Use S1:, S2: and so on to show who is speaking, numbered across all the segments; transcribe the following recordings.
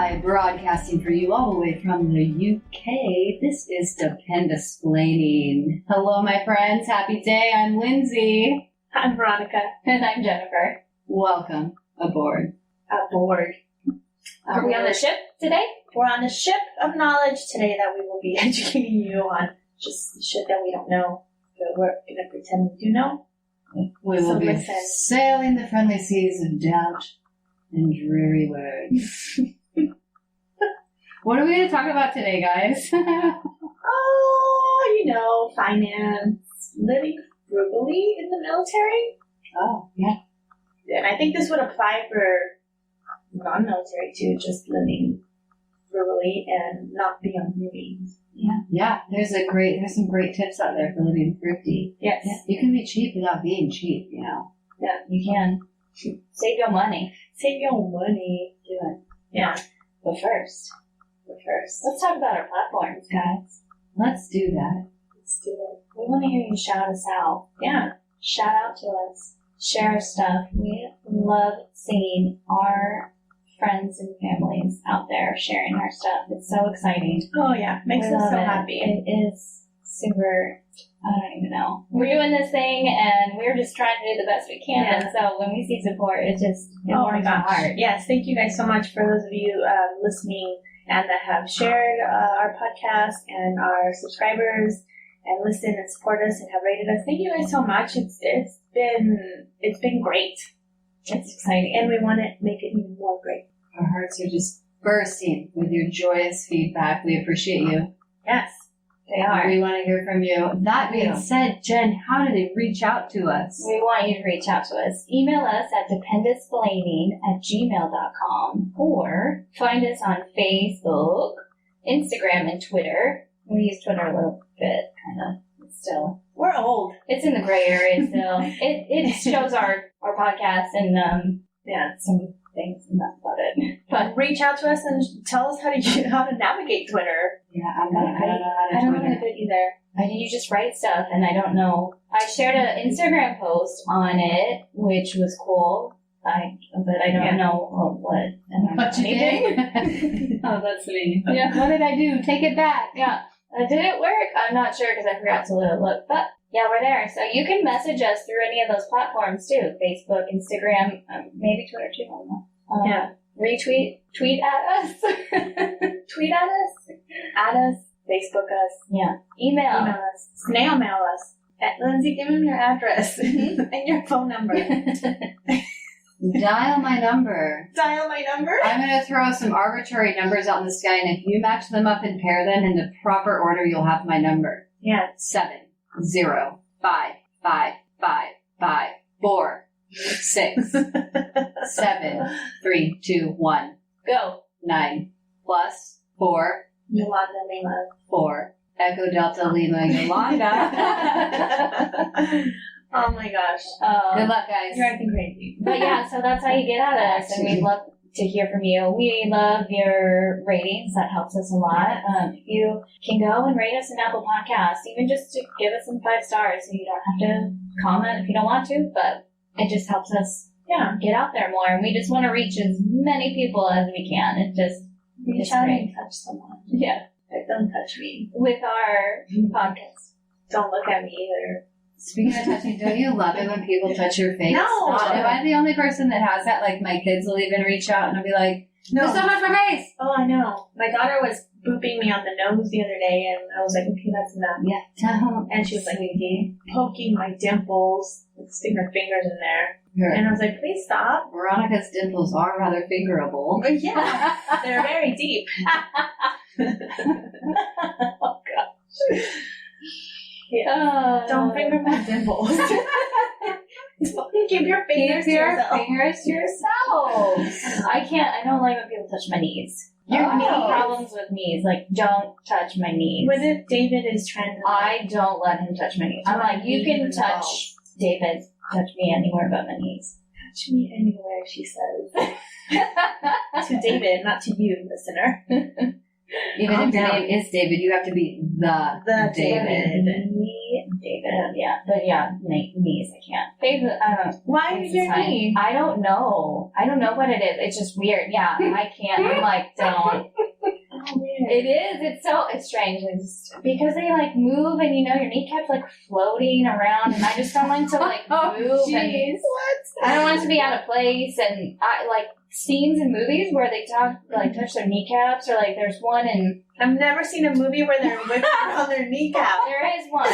S1: Live, broadcasting for you all the way from the UK. This is Dependisplaining. Hello, my friends. Happy day. I'm Lindsay.
S2: I'm Veronica.
S3: And I'm Jennifer.
S1: Welcome aboard.
S3: Are we on the ship today?
S2: We're on a ship of knowledge today that we will be educating you on just shit that we don't know, but we're going to pretend we do know.
S1: We will be sailing the friendly seas of doubt and dreary words. What are we going to talk about today, guys?
S2: Finance, living frugally in the military.
S1: Oh, yeah.
S2: And I think this would apply for non-military too, just living frugally and not be on your means.
S1: Yeah. There's some great tips out there for living thrifty.
S2: Yes.
S1: Yeah. You can be cheap without being cheap, you know.
S3: Yeah, you can. Save your money.
S2: Save your money.
S3: Do it.
S2: Yeah.
S3: But first, let's talk about our platforms, guys.
S1: Let's do that.
S2: Let's do it.
S3: We want to hear you shout us out.
S2: Yeah.
S3: Shout out to us. Share our stuff. We love seeing our friends and families out there sharing our stuff. It's so exciting.
S2: Oh, yeah. Makes us so happy.
S3: It is super, I don't even know. We're doing this thing and we're just trying to do the best we can.
S2: Yeah.
S3: And so when we see support, it warms our heart.
S2: Yes, thank you guys so much for those of you listening and that have shared our podcast and our subscribers and listen and support us and have rated us. Thank you guys so much. It's been great.
S3: It's exciting.
S2: And we want to make it even more great.
S1: Our hearts are just bursting with your joyous feedback. We appreciate you.
S2: Yes,
S3: they are.
S1: We want to hear from you. That being said, Jen, how do they reach out to us?
S3: We want you to reach out to us. Email us at dependisplaining@gmail.com or find us on Facebook, Instagram, and Twitter. We use Twitter a little bit, kind of. Still.
S2: We're old.
S3: It's in the gray area still. It shows our podcast and some things, and that's about it.
S2: But reach out to us and tell us how to navigate Twitter.
S1: Yeah, I don't know how
S2: I don't know how to do it either.
S3: You just write stuff, and I don't know. I shared an Instagram post on it, which was cool. But I don't know what.
S1: What you did? Oh, that's me. Yeah. What did I do? Take it back.
S3: Yeah. Did it work? I'm not sure because I forgot to look. But yeah, we're there. So you can message us through any of those platforms too. Facebook, Instagram, maybe Twitter too. I don't know. Retweet, tweet at us. Tweet at us.
S2: Add us. Facebook us.
S3: Yeah. Email
S2: us. Snail mail us. Lindsay, give them your address and your phone number.
S1: Dial my number.
S2: Dial my number?
S1: I'm going to throw some arbitrary numbers out in the sky, and if you match them up and pair them in the proper order, you'll have my number.
S2: Yeah.
S1: 70555567321.
S3: Go.
S1: 9 plus 4.
S2: Yolanda Lima.
S1: 4. Echo Delta Lima Yolanda.
S2: Oh my gosh.
S1: Good luck, guys.
S2: You're acting crazy.
S3: But yeah, so that's how you get at us, and we'd love to hear from you. We love your ratings. That helps us a lot. You can go and rate us an Apple Podcast, even just to give us some 5 stars, so you don't have to comment if you don't want to, but it just helps us get out there more, and we just want to reach as many people as we can.
S2: Reach out and touch someone.
S3: Yeah.
S2: Don't touch me.
S3: With our podcast.
S2: Don't look at me either.
S1: Speaking of touching, don't you love it when people touch your face?
S2: No.
S1: Am I the only person that has that? Like, my kids will even reach out and I'll be like, no, don't touch my face!
S2: Oh, I know. My daughter was booping me on the nose the other day, and I was like, okay, that's enough.
S1: Yeah, don't.
S2: And she was like, poking my dimples, sticking her fingers in there. And I was like, please stop.
S1: Veronica's dimples are rather fingerable.
S2: But yeah, they're very deep.
S3: Oh, gosh.
S2: Yeah. Don't finger my dimples. Keep your fingers to yourself.
S3: Fingers to yourselves. I don't like when people touch my knees. Your knee problems with knees. Like, don't touch my knees.
S2: What if David is trying to...
S3: I don't let him touch my knees. I'm like, you can touch David. Touch me anywhere but my knees.
S2: Touch me anywhere, she says. To David, not to you, listener.
S1: Even if your name is David, you have to be the David.
S3: David, yeah. But yeah, knees, I can't. Faith,
S2: Why is your knee?
S3: I don't know. I don't know what it is. It's just weird. Yeah, I can't. I'm like, don't.
S2: Oh, weird.
S3: It is. It's strange. It's because they like move and you know your kneecap's like floating around and I just don't like to like move.
S2: Jeez.
S3: And I don't want it to be out of place and I like scenes in movies where they touch their kneecaps or like there's one in.
S2: I've never seen a movie where they're whipping on their kneecap.
S3: There is one.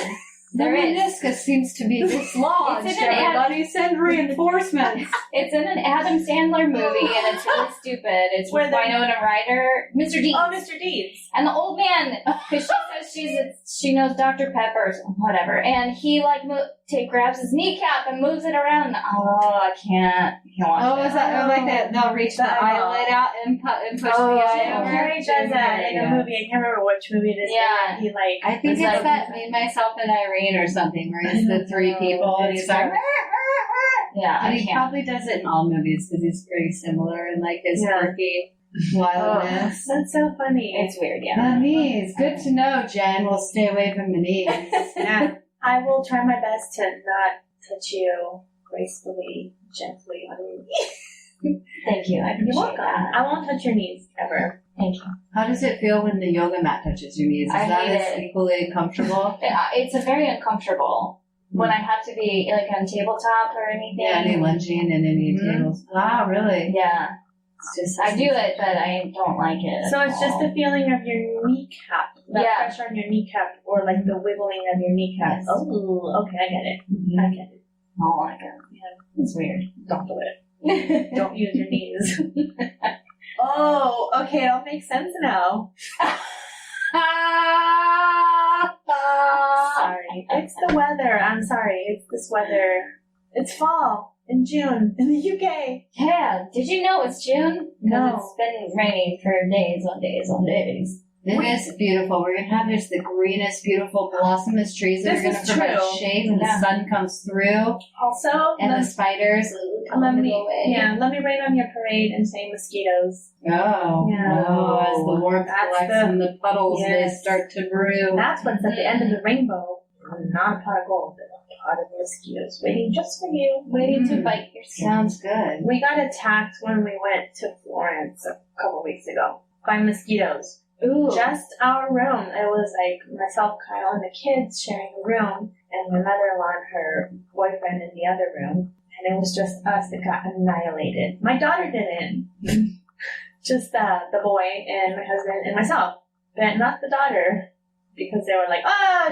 S1: The meniscus seems to be dislodged. Everybody send reinforcements.
S3: It's in an Adam Sandler movie, and it's really stupid. It's with Winona Ryder, Mr. Deeds.
S2: Oh, Mr. Deeds.
S3: And the old man, because she says she knows Dr. Pepper, whatever, and he like grabs his kneecap and moves it around. Oh, I can't watch
S1: that. Is that like that? They'll reach the eyelid out and push the eye over.
S2: Carrie does that in a movie. I can't remember which movie it is.
S3: Yeah,
S2: he like.
S1: I think it's that Me, Myself, and Irene or something, where it's the three people and he's like.
S3: Yeah,
S1: and he probably does it in all movies because he's pretty similar in like his quirky wildness.
S2: That's so funny.
S3: It's weird, yeah.
S1: The knees. Good to know, Jen. We'll stay away from the knees.
S2: Yeah. I will try my best to not touch you gracefully, gently on your knees.
S3: Thank you. I appreciate that.
S2: I won't touch your knees ever.
S3: Thank you.
S1: How does it feel when the yoga mat touches your knees? Is that equally comfortable?
S3: It's a very uncomfortable when I have to be like on tabletop or anything.
S1: Yeah, any lunging and any tables. Wow, really?
S3: Yeah. It's just I do it, but I don't like it.
S2: So it's just the feeling of your kneecap, the pressure on your kneecap, or like the wiggling of your kneecap. Yes. Oh, okay, I get it. I get it.
S3: Oh my god, yeah, it's weird.
S2: Don't do it. Don't use your knees. Oh, okay, it'll make sense now. Sorry, it's the weather. I'm sorry, it's this weather. It's fall. In June, in the UK.
S3: Yeah, did you know it's June?
S2: No.
S3: It's been raining for days on days on days.
S1: It is beautiful. We're going to have the greenest, beautiful, blossomous trees that are going to provide shade when the sun comes through.
S2: Also,
S1: and the spiders.
S2: Let me rain on your parade and say mosquitoes.
S1: Oh.
S2: Yeah.
S1: Oh, as the warmth collects and the puddles, they start to brew.
S2: That's what's at the end of the rainbow. Not a pot of gold, but a pot of mosquitoes waiting just for you.
S3: Waiting to bite your skin.
S1: Sounds good.
S2: We got attacked when we went to Florence a couple weeks ago by mosquitoes.
S3: Ooh.
S2: Just our room. It was like myself, Kyle, and the kids sharing a room, and my mother-in-law and her boyfriend in the other room. And it was just us that got annihilated. My daughter didn't. Just the boy and my husband and myself. But not the daughter. Because they were like,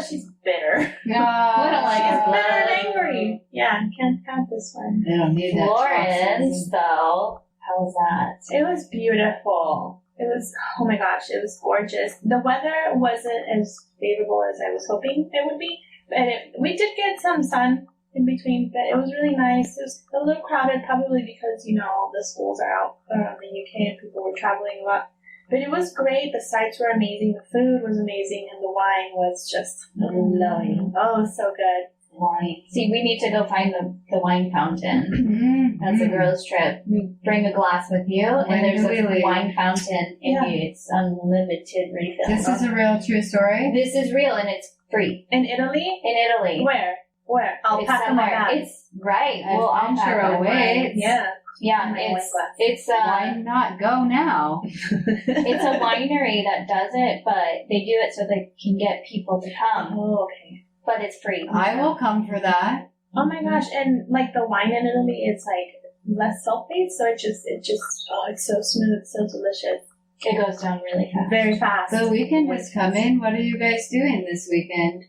S2: she's bitter.
S3: No, I don't like it.
S2: Bitter and angry. Yeah, can't have this one.
S1: They don't need that.
S3: Florence, though. How was that?
S2: It was beautiful. It was, oh my gosh, it was gorgeous. The weather wasn't as favorable as I was hoping it would be. But we did get some sun in between, but it was really nice. It was a little crowded, probably because, the schools are out around the UK and people were traveling a lot. But it was great. The sights were amazing. The food was amazing. And the wine was just glowing. Oh, so good.
S3: Wine. See, we need to go find the wine fountain. That's a girls' trip. You bring a glass with you, and there's a wine fountain, and it's unlimited refills.
S1: This is a real true story?
S3: This is real, and it's free.
S2: In Italy?
S3: In Italy.
S2: Where? I'll pack them out.
S3: It's right. Well,
S1: I'm sure awaits.
S2: Yeah.
S3: Yeah, it's
S1: why not go now?
S3: It's a winery that does it, but they do it so they can get people to come.
S2: Oh, okay.
S3: But it's free.
S1: I will come for that.
S2: Oh my gosh! And like the wine in Italy, it's like less sulfate, so it's so smooth, so delicious.
S3: It goes down really fast.
S2: Very fast.
S1: The weekend is coming. What are you guys doing this weekend?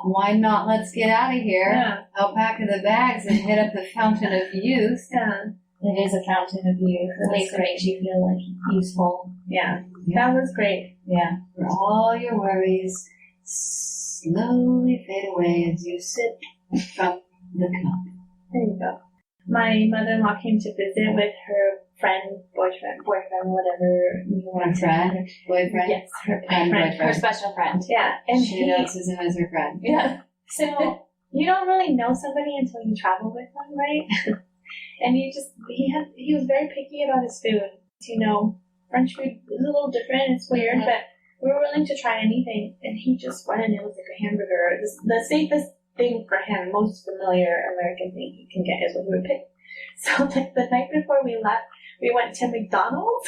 S1: Why not? Let's get out of here.
S2: Yeah.
S1: I'll pack the bags and hit up the Fountain of Youth.
S2: Yeah.
S3: It is a fountain of youth. At least it makes you feel like useful.
S2: Yeah. That was great.
S3: Yeah.
S1: For all your worries slowly fade away as you sip from the cup.
S2: There you go. My mother-in-law came to visit with her friend, boyfriend, whatever you want to
S1: friend, boyfriend?
S2: Yes, her
S1: friend, boyfriend.
S3: Her special friend.
S2: Yeah. And
S1: she announces him as her friend.
S2: Yeah. So, you don't really know somebody until you travel with them, right? And he was very picky about his food. French food is a little different, it's weird, but we were willing to try anything, and he just went and it was like a hamburger. The safest thing for him, most familiar American thing he can get is what he would pick. So like the night before we left, we went to McDonald's.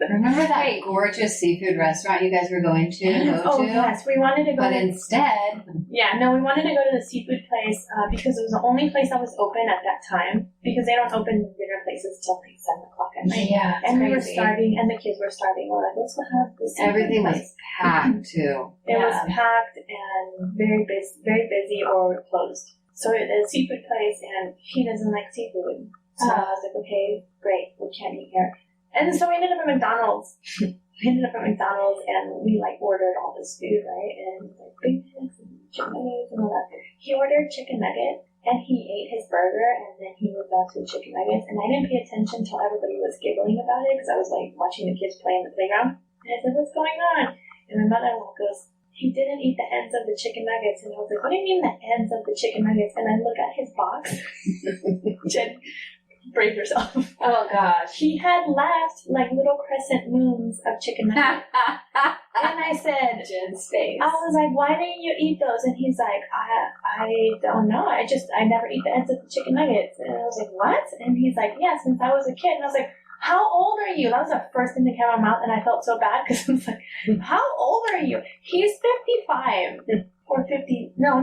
S1: Remember that gorgeous seafood restaurant you guys were going to go to?
S2: Yes, we wanted to go.
S1: But instead,
S2: we wanted to go to the seafood place because it was the only place that was open at that time because they don't open dinner places till like 7 o'clock at night.
S3: Yeah,
S2: and
S3: crazy.
S2: We were starving, and the kids were starving. We're like, let's go have this.
S1: Everything was packed too.
S2: It was packed and very busy or closed. So the seafood place, and he doesn't like seafood. So I was like, okay, great, we can't eat here. And so we ended up at McDonald's. And we like ordered all this food, right? And like Big Macs and chicken nuggets and all that. He ordered chicken nugget and he ate his burger and then he moved on to the chicken nuggets. And I didn't pay attention until everybody was giggling about it because I was like watching the kids play in the playground. And I said, what's going on? And my mother-in-law goes, he didn't eat the ends of the chicken nuggets. And I was like, what do you mean the ends of the chicken nuggets? And I look at his box. Jen, brace yourself.
S3: Oh gosh.
S2: He had left like little crescent moons of chicken nuggets. And I said,
S3: Jen's face.
S2: I was like, why didn't you eat those? And he's like, I don't know. I never eat the ends of the chicken nuggets. And I was like, what? And he's like, yeah, since I was a kid. And I was like, how old are you? That was the first thing that came out of my mouth, and I felt so bad because I was like, how old are you? He's 55. Or 50. No,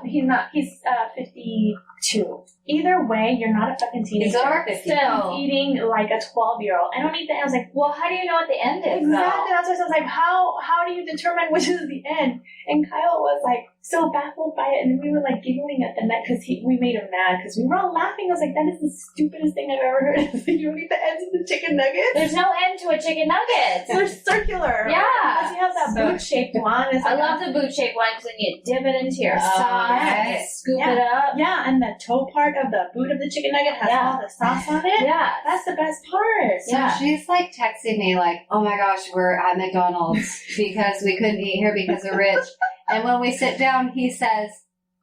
S2: he's not. He's 52. Either way, you're not a fucking teenager.
S1: He's over 50.
S2: Still. He's eating like a 12-year-old. I don't eat the end. I was like,
S3: well, how do you know what the end is?
S2: exactly. That's what I was like, how do you determine which is the end? And Kyle was like so baffled by it, and we were like giggling at the net because we made him mad because we were all laughing. I was like, that is the stupidest thing I've ever heard. You don't eat the ends of the chicken nuggets?
S3: There's no end to a chicken nugget.
S2: They're circular.
S3: Yeah.
S2: Unless you have that boot-shaped one. It's
S3: I
S2: like
S3: love the boot-shaped one because then you dip it into your sauce, scoop
S2: Yeah.
S3: it up.
S2: Yeah, and the toe part of the boot of the chicken nugget has all the sauce on it.
S3: Yeah.
S2: That's the best part.
S1: So she's like texting me like, oh my gosh, we're at McDonald's because we couldn't eat here because we're rich. And when we sit down, he says,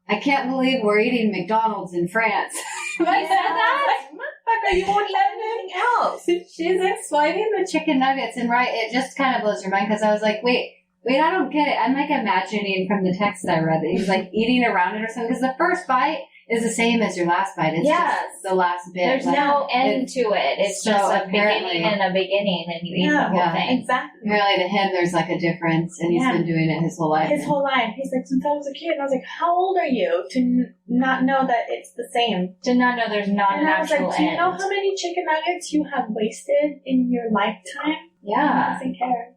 S1: I can't believe we're eating McDonald's in France.
S3: He said that?
S2: Motherfucker, you won't eat anything else.
S1: She's explaining the chicken nuggets, and it just kind of blows your mind because I was like, wait, I don't get it. I'm like imagining from the text I read that he's like eating around it or something because the first bite is the same as your last bite. It's just the last bit.
S3: There's no end to it. It's just a beginning and a beginning, and you eat the whole thing.
S2: Exactly.
S1: Apparently to him, there's like a difference, and he's been doing it his whole life.
S2: His whole life. He's like, since I was a kid. And I was like, how old are you to not know that it's the same?
S3: To not know there's not an actual
S2: end. Do you know
S3: end.
S2: how many chicken nuggets you have wasted in your lifetime?
S3: Yeah.
S2: He doesn't care.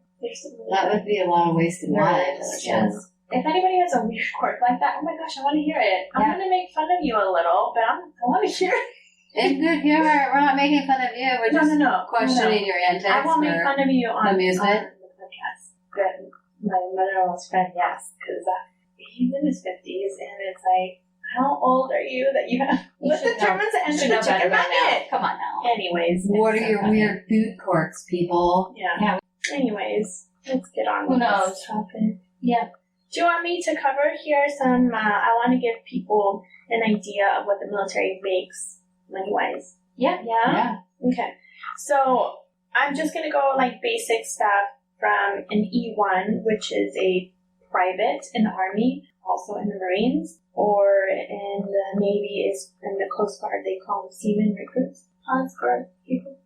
S1: That would be a lot of wasted lives.
S2: Yes. If anybody has a weird quirk like that, oh my gosh, I want to hear it. I'm going to make fun of you a little, but I want to hear it.
S1: In good humor. We're not making fun of you. We're just questioning your antics.
S2: I won't make fun of you on
S1: amusement.
S2: On the podcast. But my mother-in-law's friend, yes, because he's in his 50s, and it's like, how old are you that you have? What determines the end of the chicken nugget?
S3: Come on now.
S2: Anyways.
S1: What are your weird food quirks, people?
S2: Yeah. Anyways, let's get on with this topic.
S3: Yeah.
S2: Do you want me to cover here some, I want to give people an idea of what the military makes money-wise.
S3: Yeah.
S2: Yeah? Okay. So, I'm just going to go like basic stuff from an E1, which is a private in the Army, also in the Marines, or in the Navy is in the Coast Guard, they call them seaman recruits. Coast Guard people.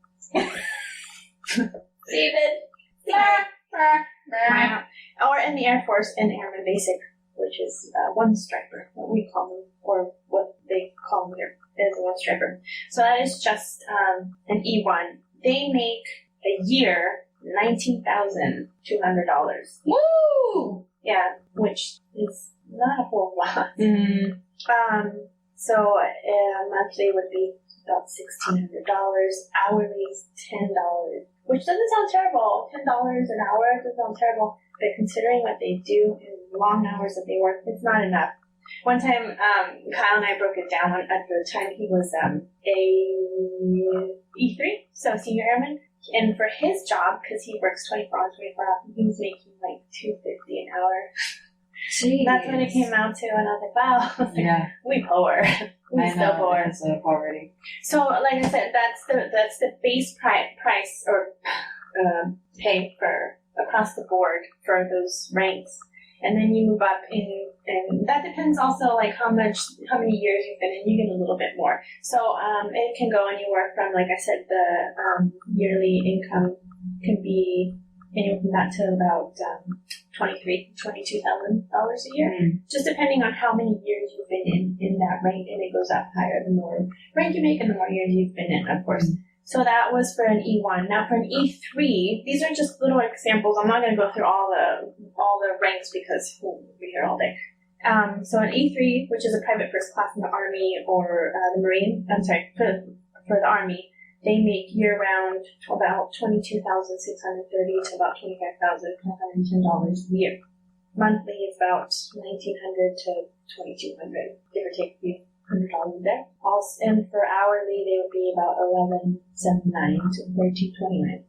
S2: Seaman. Or in the Air Force, in Airman Basic, which is one striper, what we call them, or what they call them here, is one striper. So that is just an E1. They make a year $19,200.
S3: Woo!
S2: Yeah, which is not a whole lot. So monthly would be about $1,600. Hourly is $10, which doesn't sound terrible. $10 an hour doesn't sound terrible, but considering what they do and long hours that they work, it's not enough. One time, Kyle and I broke it down. At the time, he was a E3, so senior airman, and for his job, because he works 24 hours, he was making like $250 an hour.
S3: Jeez.
S2: That's what it came out to, and I was like, wow, we poor. We still poor.
S1: It's so poverty.
S2: So, like I said, that's the base price or pay for a across the board for those ranks. And then you move up and that depends also like how many years you've been in, you get a little bit more. So it can go anywhere from, like I said, the yearly income can be anywhere from that to about $22,000 a year, just depending on how many years you've been in that rank, and it goes up higher the more rank you make and the more years you've been in, of course. So that was for an E1. Now for an E3, these are just little examples. I'm not going to go through all the ranks because we'll be here all day. So an E3, which is a private first class in the Army or the Marine, for the Army, they make year-round about $22,630 to about $25,510 a year. Monthly is about $1,900 to $2,200, give or take a few $100 a day. And for hourly, they would be about $11.79 to $13.29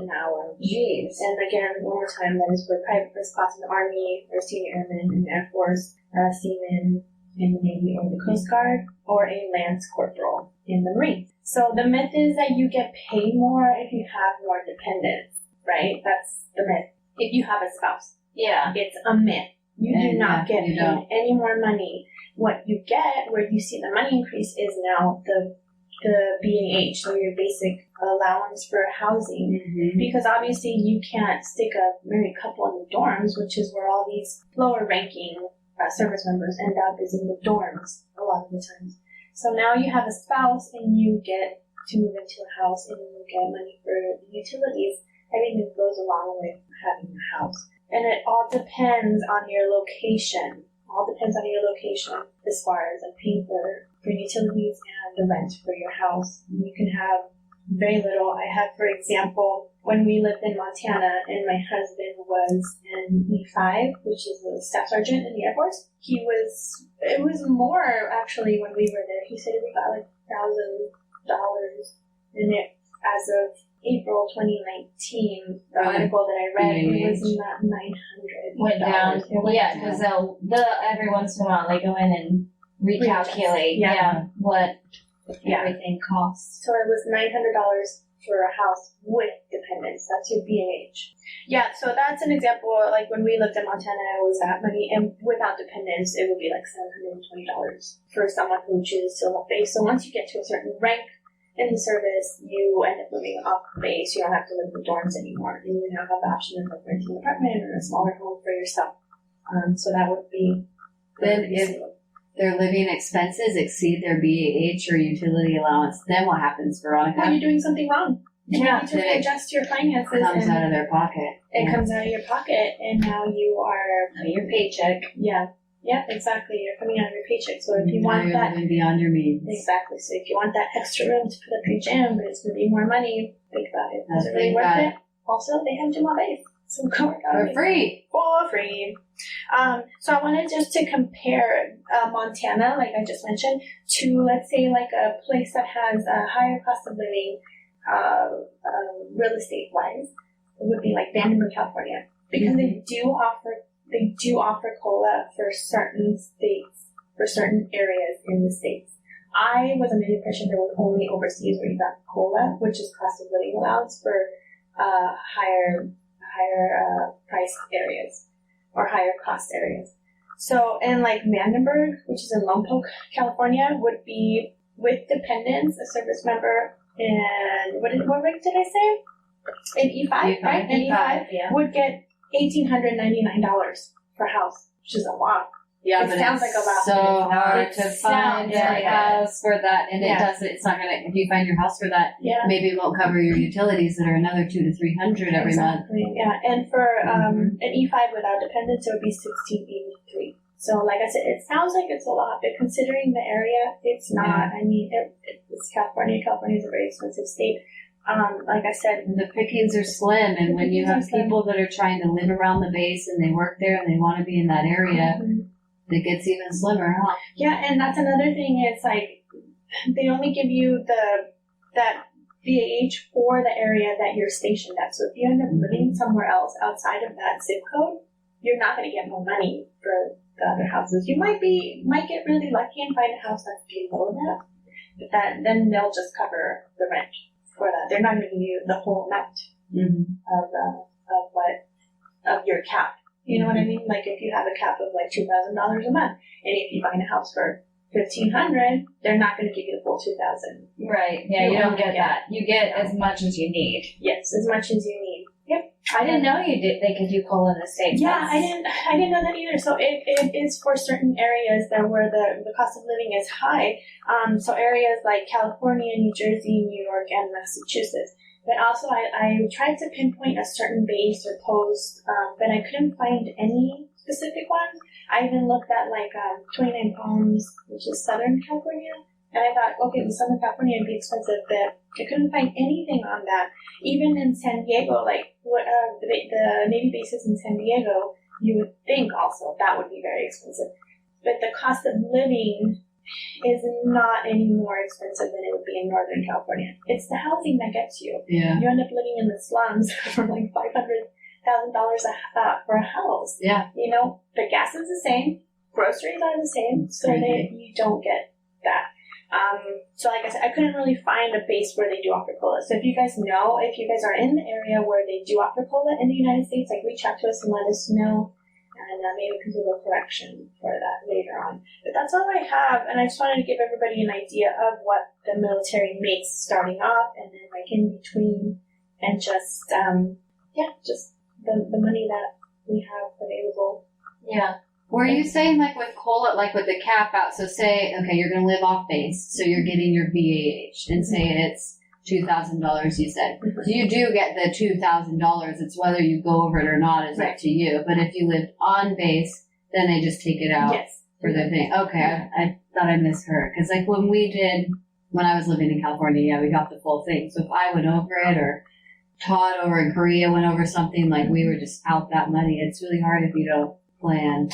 S2: an hour.
S3: Jeez.
S2: And again, one more time, that is for private first class in the Army or senior airman in the Air Force, seaman in the Navy or the Coast Guard, or a lance corporal in the Marines. So the myth is that you get paid more if you have more dependents, right? That's the myth. If you have a spouse.
S3: Yeah.
S2: It's a myth. You do not get paid any more money. What you get, where you see the money increase, is now the BAH, so your basic allowance for housing. Because obviously you can't stick a married couple in the dorms, which is where all these lower ranking service members end up, is in the dorms a lot of the times. So now you have a spouse and you get to move into a house and you get money for utilities. Everything goes along with having a house. And it all depends on your location. As far as paying for utilities and the rent for your house. You can have very little. I have, for example, when we lived in Montana and my husband was an E5, which is a staff sergeant in the Air Force, it was more actually when we were there. He said it was about like $1,000 in it as of April 2019, the article that I read, it was not $900.
S3: Went down. Because every once in a while they go in and recalculate what everything costs.
S2: So it was $900 for a house with dependents. That's your BAH. Yeah, so that's an example. Like when we lived in Montana, it was that money, and without dependents, it would be like $720 for someone who chooses to live base. So once you get to a certain rank in the service, you end up moving off base. You don't have to live in dorms anymore, and you now have the option of renting an apartment or a smaller home for yourself. So that would be.
S1: Then if their living expenses exceed their BAH or utility allowance, then what happens, Veronica?
S2: When you're doing something wrong. You need to readjust your finances.
S1: It comes out of their pocket.
S2: It comes out of your pocket, and now you are
S3: your paycheck.
S2: Yeah, exactly. You're coming out of your paycheck. So if you want
S1: that, living beyond your means.
S2: Exactly. So if you want that extra room to put up your gym, but it's going to be more money, think about it. Is it really worth it? Also, they have gym on base, so go work out
S1: for free.
S2: For free. So I wanted just to compare Montana, like I just mentioned, to let's say like a place that has a higher cost of living, real estate wise. It would be like Vandenberg, California, because they do offer COLA for certain states, for certain areas in the states. I was under the impression there was only overseas where you got COLA, which is cost of living allowance for higher price areas or higher cost areas. So, and like Vandenberg, which is in Lompoc, California, would be with dependents, a service member, and what rank did I say? An E5, right? An E5 would get $1,899 per house, which is a lot.
S1: Yeah,
S2: it sounds like a lot.
S1: So hard to find a house for that, and it doesn't. It's not gonna. If you find your house for that, maybe it won't cover your utilities that are another $200 to $300 every month.
S2: Yeah, and for an E5 without dependents, it would be $1,683. So, like I said, it sounds like it's a lot, but considering the area, it's not. I mean, it's California. California is a very expensive state. Like I said,
S1: the pickings are slim, and when you have people that are trying to live around the base and they work there and they want to be in that area, it gets even slimmer, huh?
S2: Yeah, and that's another thing. It's like they only give you that BAH for the area that you're stationed at. So if you end up living somewhere else outside of that zip code, you're not going to get more money for the other houses. You might get really lucky and find a house that's below that, but then they'll just cover the rent for that. They're not going to give you the whole amount of of your cap. You know what I mean? Like if you have a cap of like $2,000 a month, and if you find a house for $1,500, they're not going to give you the full $2,000.
S3: Right. Yeah, you don't get that. You get as much as you need.
S2: Yes, as much as you need. Yep.
S3: I didn't know they could do COLA in the States.
S2: Yeah, I didn't know that either. So it is for certain areas that where the cost of living is high. So areas like California, New Jersey, New York, and Massachusetts. But also I tried to pinpoint a certain base or post, but I couldn't find any specific ones. I even looked at like 29 Palms, which is Southern California. And I thought, okay, well, Southern California would be expensive, but I couldn't find anything on that. Even in San Diego, like the Navy bases in San Diego, you would think also that would be very expensive. But the cost of living is not any more expensive than it would be in Northern California. It's the housing that gets you.
S1: Yeah.
S2: You end up living in the slums for like $500,000 for a house.
S1: Yeah.
S2: You know, the gas is the same, groceries are the same, so that you don't get that. So like I said, I couldn't really find a base where they do offer COLA. So if you guys know, if you guys are in the area where they do offer COLA in the United States, like reach out to us and let us know, and maybe we can do a correction for that later on. But that's all I have, and I just wanted to give everybody an idea of what the military makes starting off, and then like in between, and just just the money that we have available.
S3: Yeah.
S1: Were you saying like with COLA, like with the cap out, so say, okay, you're going to live off base, so you're getting your VAH, and say it's $2,000 you said. So you do get the $2,000, it's whether you go over it or not is up to you, but if you live on base, then they just take it out for the thing. Okay, I thought I misheard, because like when I was living in California, we got the full thing, so if I went over it, or Todd over in Korea went over something, like we were just out that money. It's really hard if you don't plan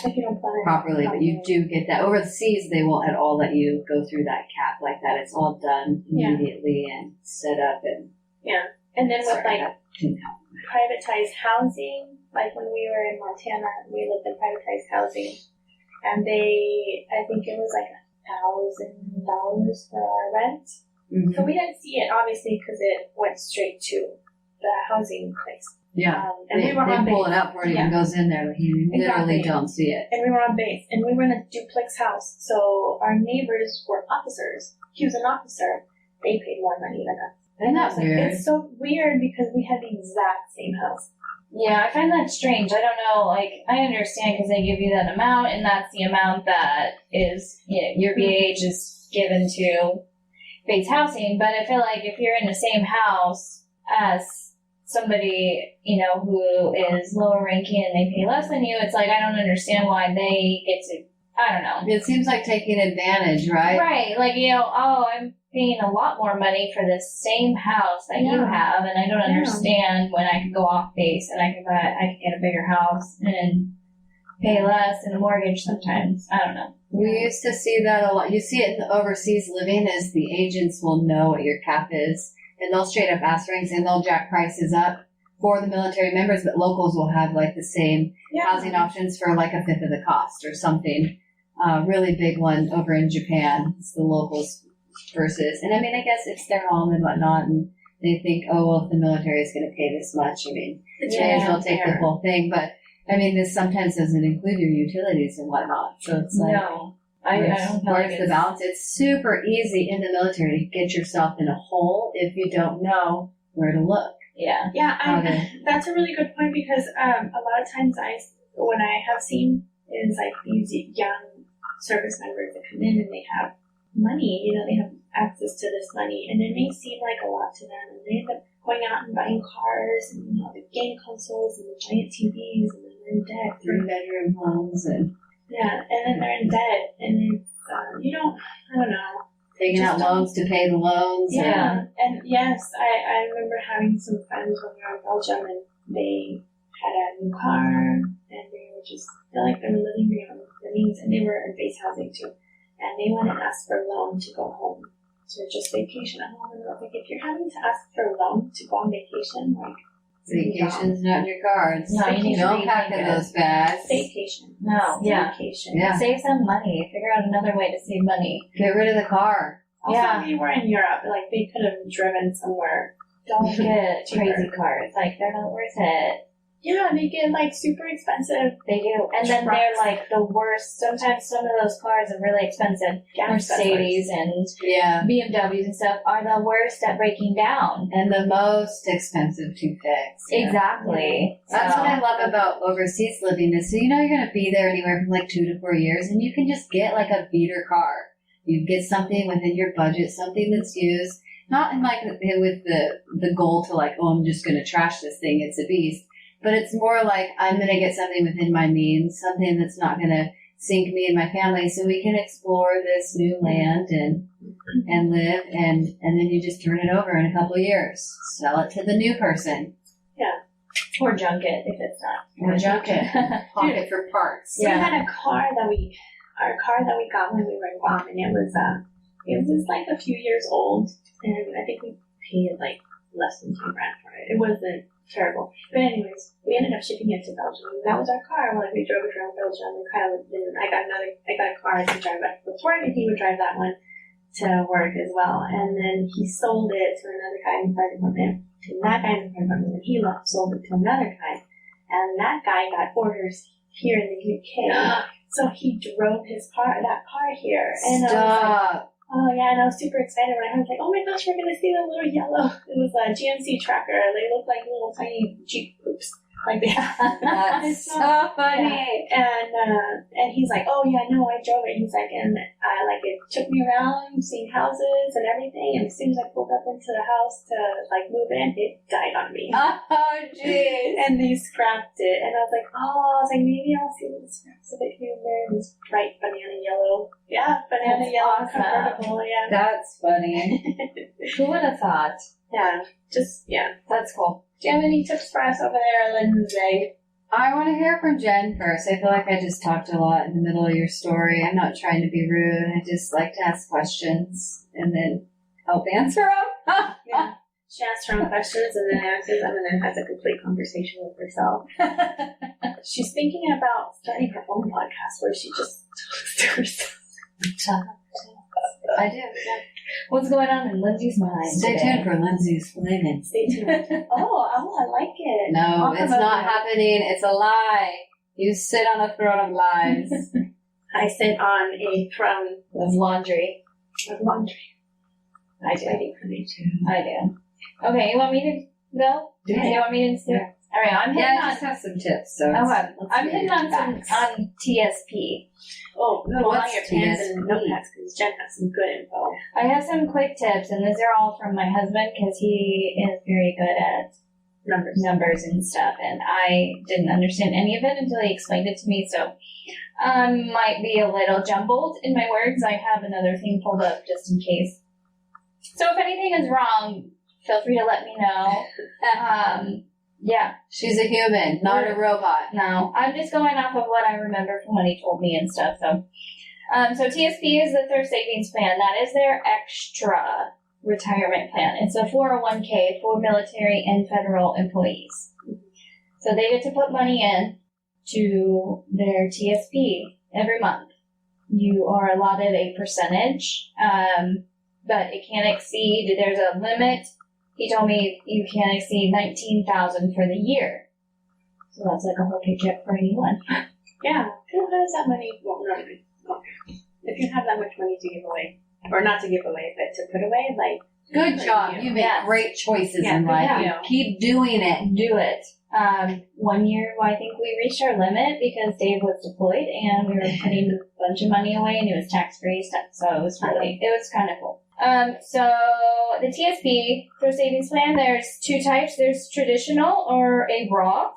S1: properly, but you do get that. Overseas, they won't at all let you go through that cap like that. It's all done immediately and set up and
S2: and then with like privatized housing, like when we were in Montana, we lived in privatized housing, and I think it was like $1,000 for our rent. Mm-hmm. So we didn't see it obviously because it went straight to the housing place.
S1: Yeah,
S2: and
S1: they pull it up before it even goes in there. You literally don't see it.
S2: And we were on base, and we were in a duplex house, so our neighbors were officers. He was an officer. They paid more money than us.
S1: Isn't that weird?
S2: It's so weird because we had the exact same house.
S3: Yeah, I find that strange. I don't know, like, I understand because they give you that amount, and that's the amount that is, your VAH is given to base housing, but I feel like if you're in the same house as somebody, who is lower ranking and they pay less than you, it's like, I don't understand why they get to, I don't know.
S1: It seems like taking advantage, right?
S3: Right. Like, I'm paying a lot more money for the same house that you have, and I don't understand when I could go off base and I could get a bigger house and pay less in a mortgage sometimes. I don't know.
S1: We used to see that a lot. You see it in the overseas living is the agents will know what your cap is, and they'll straight up ask ranks and they'll jack prices up for the military members, but locals will have like the same housing options for like a fifth of the cost or something. Really big one over in Japan. It's the locals versus, and I mean, I guess it's their home and whatnot, and they think, oh, well, if the military is going to pay this much, I mean, may as well take the whole thing. But I mean, this sometimes doesn't include your utilities and whatnot. So it's like,
S3: I don't feel like
S1: where's the balance? It's super easy in the military to get yourself in a hole if you don't know where to look.
S3: Yeah.
S2: Yeah, that's a really good point because a lot of times when I have seen is like these young service members that come in and they have money, they have access to this money, and it may seem like a lot to them, and they end up going out and buying cars and the game consoles and the giant TVs, and then they're in debt.
S1: 3-bedroom homes and
S2: then they're in debt, and I don't know.
S1: Taking out loans to pay the loans.
S2: Yeah, and yes, I remember having some friends when we were in Belgium, and they had a new car, and they were just feel like they were living beyond their means, and they were in base housing too, and they went and asked for a loan to go home, to just vacation at home. And I was like, if you're having to ask for a loan to go on vacation, like
S1: vacation's not in your cards.
S3: No, you need
S1: don't pack in those bags.
S2: Vacation.
S3: No,
S2: Vacation.
S1: Yeah.
S3: Save some money. Figure out another way to save money.
S1: Get rid of the car.
S2: Also, we were in Europe. Like, they could have driven somewhere.
S3: Don't get crazy cars. Like, they're not worth it.
S2: Yeah, they get like super expensive.
S3: They do. And then they're like the worst. Sometimes some of those cars are really expensive. Mercedes and BMWs and stuff are the worst at breaking down.
S1: And the most expensive to fix.
S3: Exactly.
S1: That's what I love about overseas living is, so you're going to be there anywhere from like 2 to 4 years, and you can just get like a beater car. You get something within your budget, something that's used, not in like with the goal to like, oh, I'm just going to trash this thing. It's a beast. But it's more like I'm going to get something within my means, something that's not going to sink me and my family, so we can explore this new land and live, and then you just turn it over in a couple of years. Sell it to the new person.
S2: Yeah.
S3: Or junk it if it's not.
S1: Or junk it. Pocket it for parts.
S2: So we had a car our car that we got when we were in Guam, and it was just like a few years old, and I think we paid like less than $2,000 for it. It wasn't terrible. But anyways, we ended up shipping it to Belgium, and that was our car. Like, we drove it around Belgium, and I got a car to drive back to work, and he would drive that one to work as well. And then he sold it to another guy in the fire department, and that guy in the fire department, and he sold it to another guy, and that guy got orders here in the UK. So he drove that car here, and I was like, oh yeah, and I was super excited when I heard, like, oh my gosh, we're gonna see the little yellow. It was a GMC tracker. They look like little tiny Jeep oops. Like
S1: that's so funny.
S2: Yeah. And he's like, oh yeah, no, I drove it. He's like, and it took me around, seeing houses and everything. And as soon as I pulled up into the house to like move in, it died on me.
S1: Oh jeez.
S2: And they scrapped it, and I was like, maybe I'll see the scraps of it here and there. And it's bright banana yellow. Yeah, banana yellow convertible. Yeah,
S1: that's funny.
S3: Who would have thought?
S2: Yeah,
S3: that's cool.
S2: Do you have any tips for us over there, Lindsay?
S1: I want to hear from Jen first. I feel like I just talked a lot in the middle of your story. I'm not trying to be rude. I just like to ask questions and then help answer them.
S2: Yeah. She asks her own questions and then answers them and then has a complete conversation with herself. She's thinking about starting her own podcast where she just talks to herself.
S1: I do, yeah.
S3: What's going on in Lindsay's mind?
S1: Stay tuned for Lindsay's Living.
S2: Stay tuned. I like it.
S1: No, it's not happening. It's a lie. You sit on a throne of lies.
S2: I sit on a throne
S3: of laundry.
S2: Of laundry.
S3: I do.
S2: I do.
S3: I do. Okay, you want me to go?
S1: Do
S3: you want me to do it? All right, I'm hitting
S1: I
S3: on.
S1: just have some tips. So
S3: I'm hitting on TSP.
S2: Oh, no,
S1: what's
S2: your pens and notepads because Jen has some good info.
S3: I have some quick tips, and these are all from my husband because he is very good at numbers and stuff, and I didn't understand any of it until he explained it to me, so might be a little jumbled in my words. I have another thing pulled up just in case. So if anything is wrong, feel free to let me know. Yeah.
S1: She's a human, not a robot.
S3: No, I'm just going off of what I remember from what he told me and stuff. So TSP is the Thrift Savings Plan. That is their extra retirement plan. It's a 401k for military and federal employees. So they get to put money in to their TSP every month. You are allotted a percentage, but it can't exceed, there's a limit. He told me you can't exceed $19,000 for the year. So that's like a whole paycheck for anyone.
S2: Yeah. Who has that money? Well, no. If you have that much money to give away, or not to give away, but to put away, like.
S1: Good job. You make great choices in life.
S2: Yeah.
S1: Keep doing it.
S3: Do it. 1 year, I think we reached our limit because Dave was deployed and we were putting a bunch of money away and it was tax-free stuff. So it was kind of cool. So the TSP Thrift Savings Plan, there's two types. There's traditional or a Roth.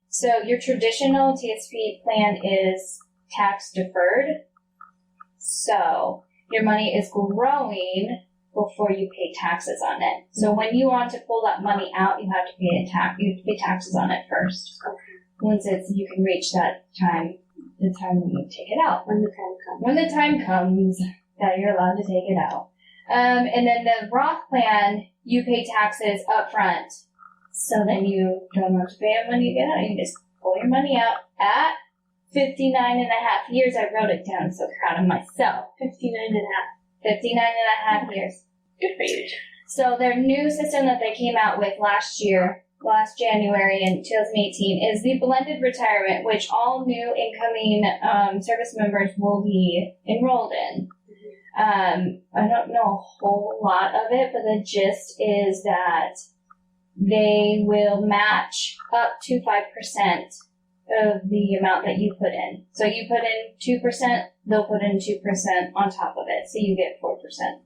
S3: So your traditional TSP plan is tax deferred. So your money is growing before you pay taxes on it. So when you want to pull that money out, you have to pay you have to pay taxes on it first.
S2: Okay.
S3: Once you can reach that time, the time when you take it out.
S2: When the time comes.
S3: When the time comes that you're allowed to take it out. And then the Roth plan, you pay taxes up front. So then you don't have to pay them when you get out. You just pull your money out at 59 and a half years. I wrote it down, so proud of myself.
S2: 59 and a half.
S3: 59 and a half years.
S2: Good for you.
S3: So their new system that they came out with last year, last January in 2018 is the blended retirement, which all new incoming service members will be enrolled in. I don't know a whole lot of it, but the gist is that they will match up to 5% of the amount that you put in. So you put in 2%, they'll put in 2% on top of it. So you get 4%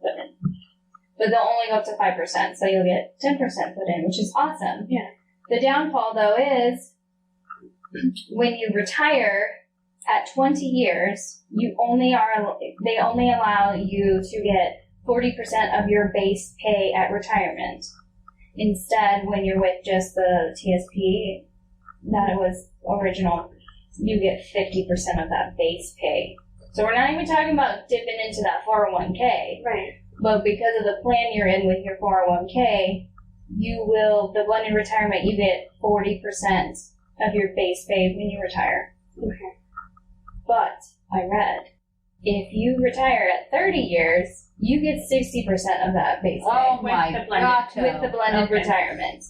S3: put in. But they'll only go up to 5%, so you'll get 10% put in, which is awesome.
S2: Yeah.
S3: The downfall, though, is when you retire at 20 years, they only allow you to get 40% of your base pay at retirement. Instead, when you're with just the TSP, that it was original, you get 50% of that base pay. So we're not even talking about dipping into that 401k.
S2: Right.
S3: But because of the plan you're in with your 401k, the blended retirement, you get 40% of your base pay when you retire.
S2: Okay.
S3: But I read, if you retire at 30 years, you get 60% of that base pay.
S1: Oh my God.
S3: With the blended retirement.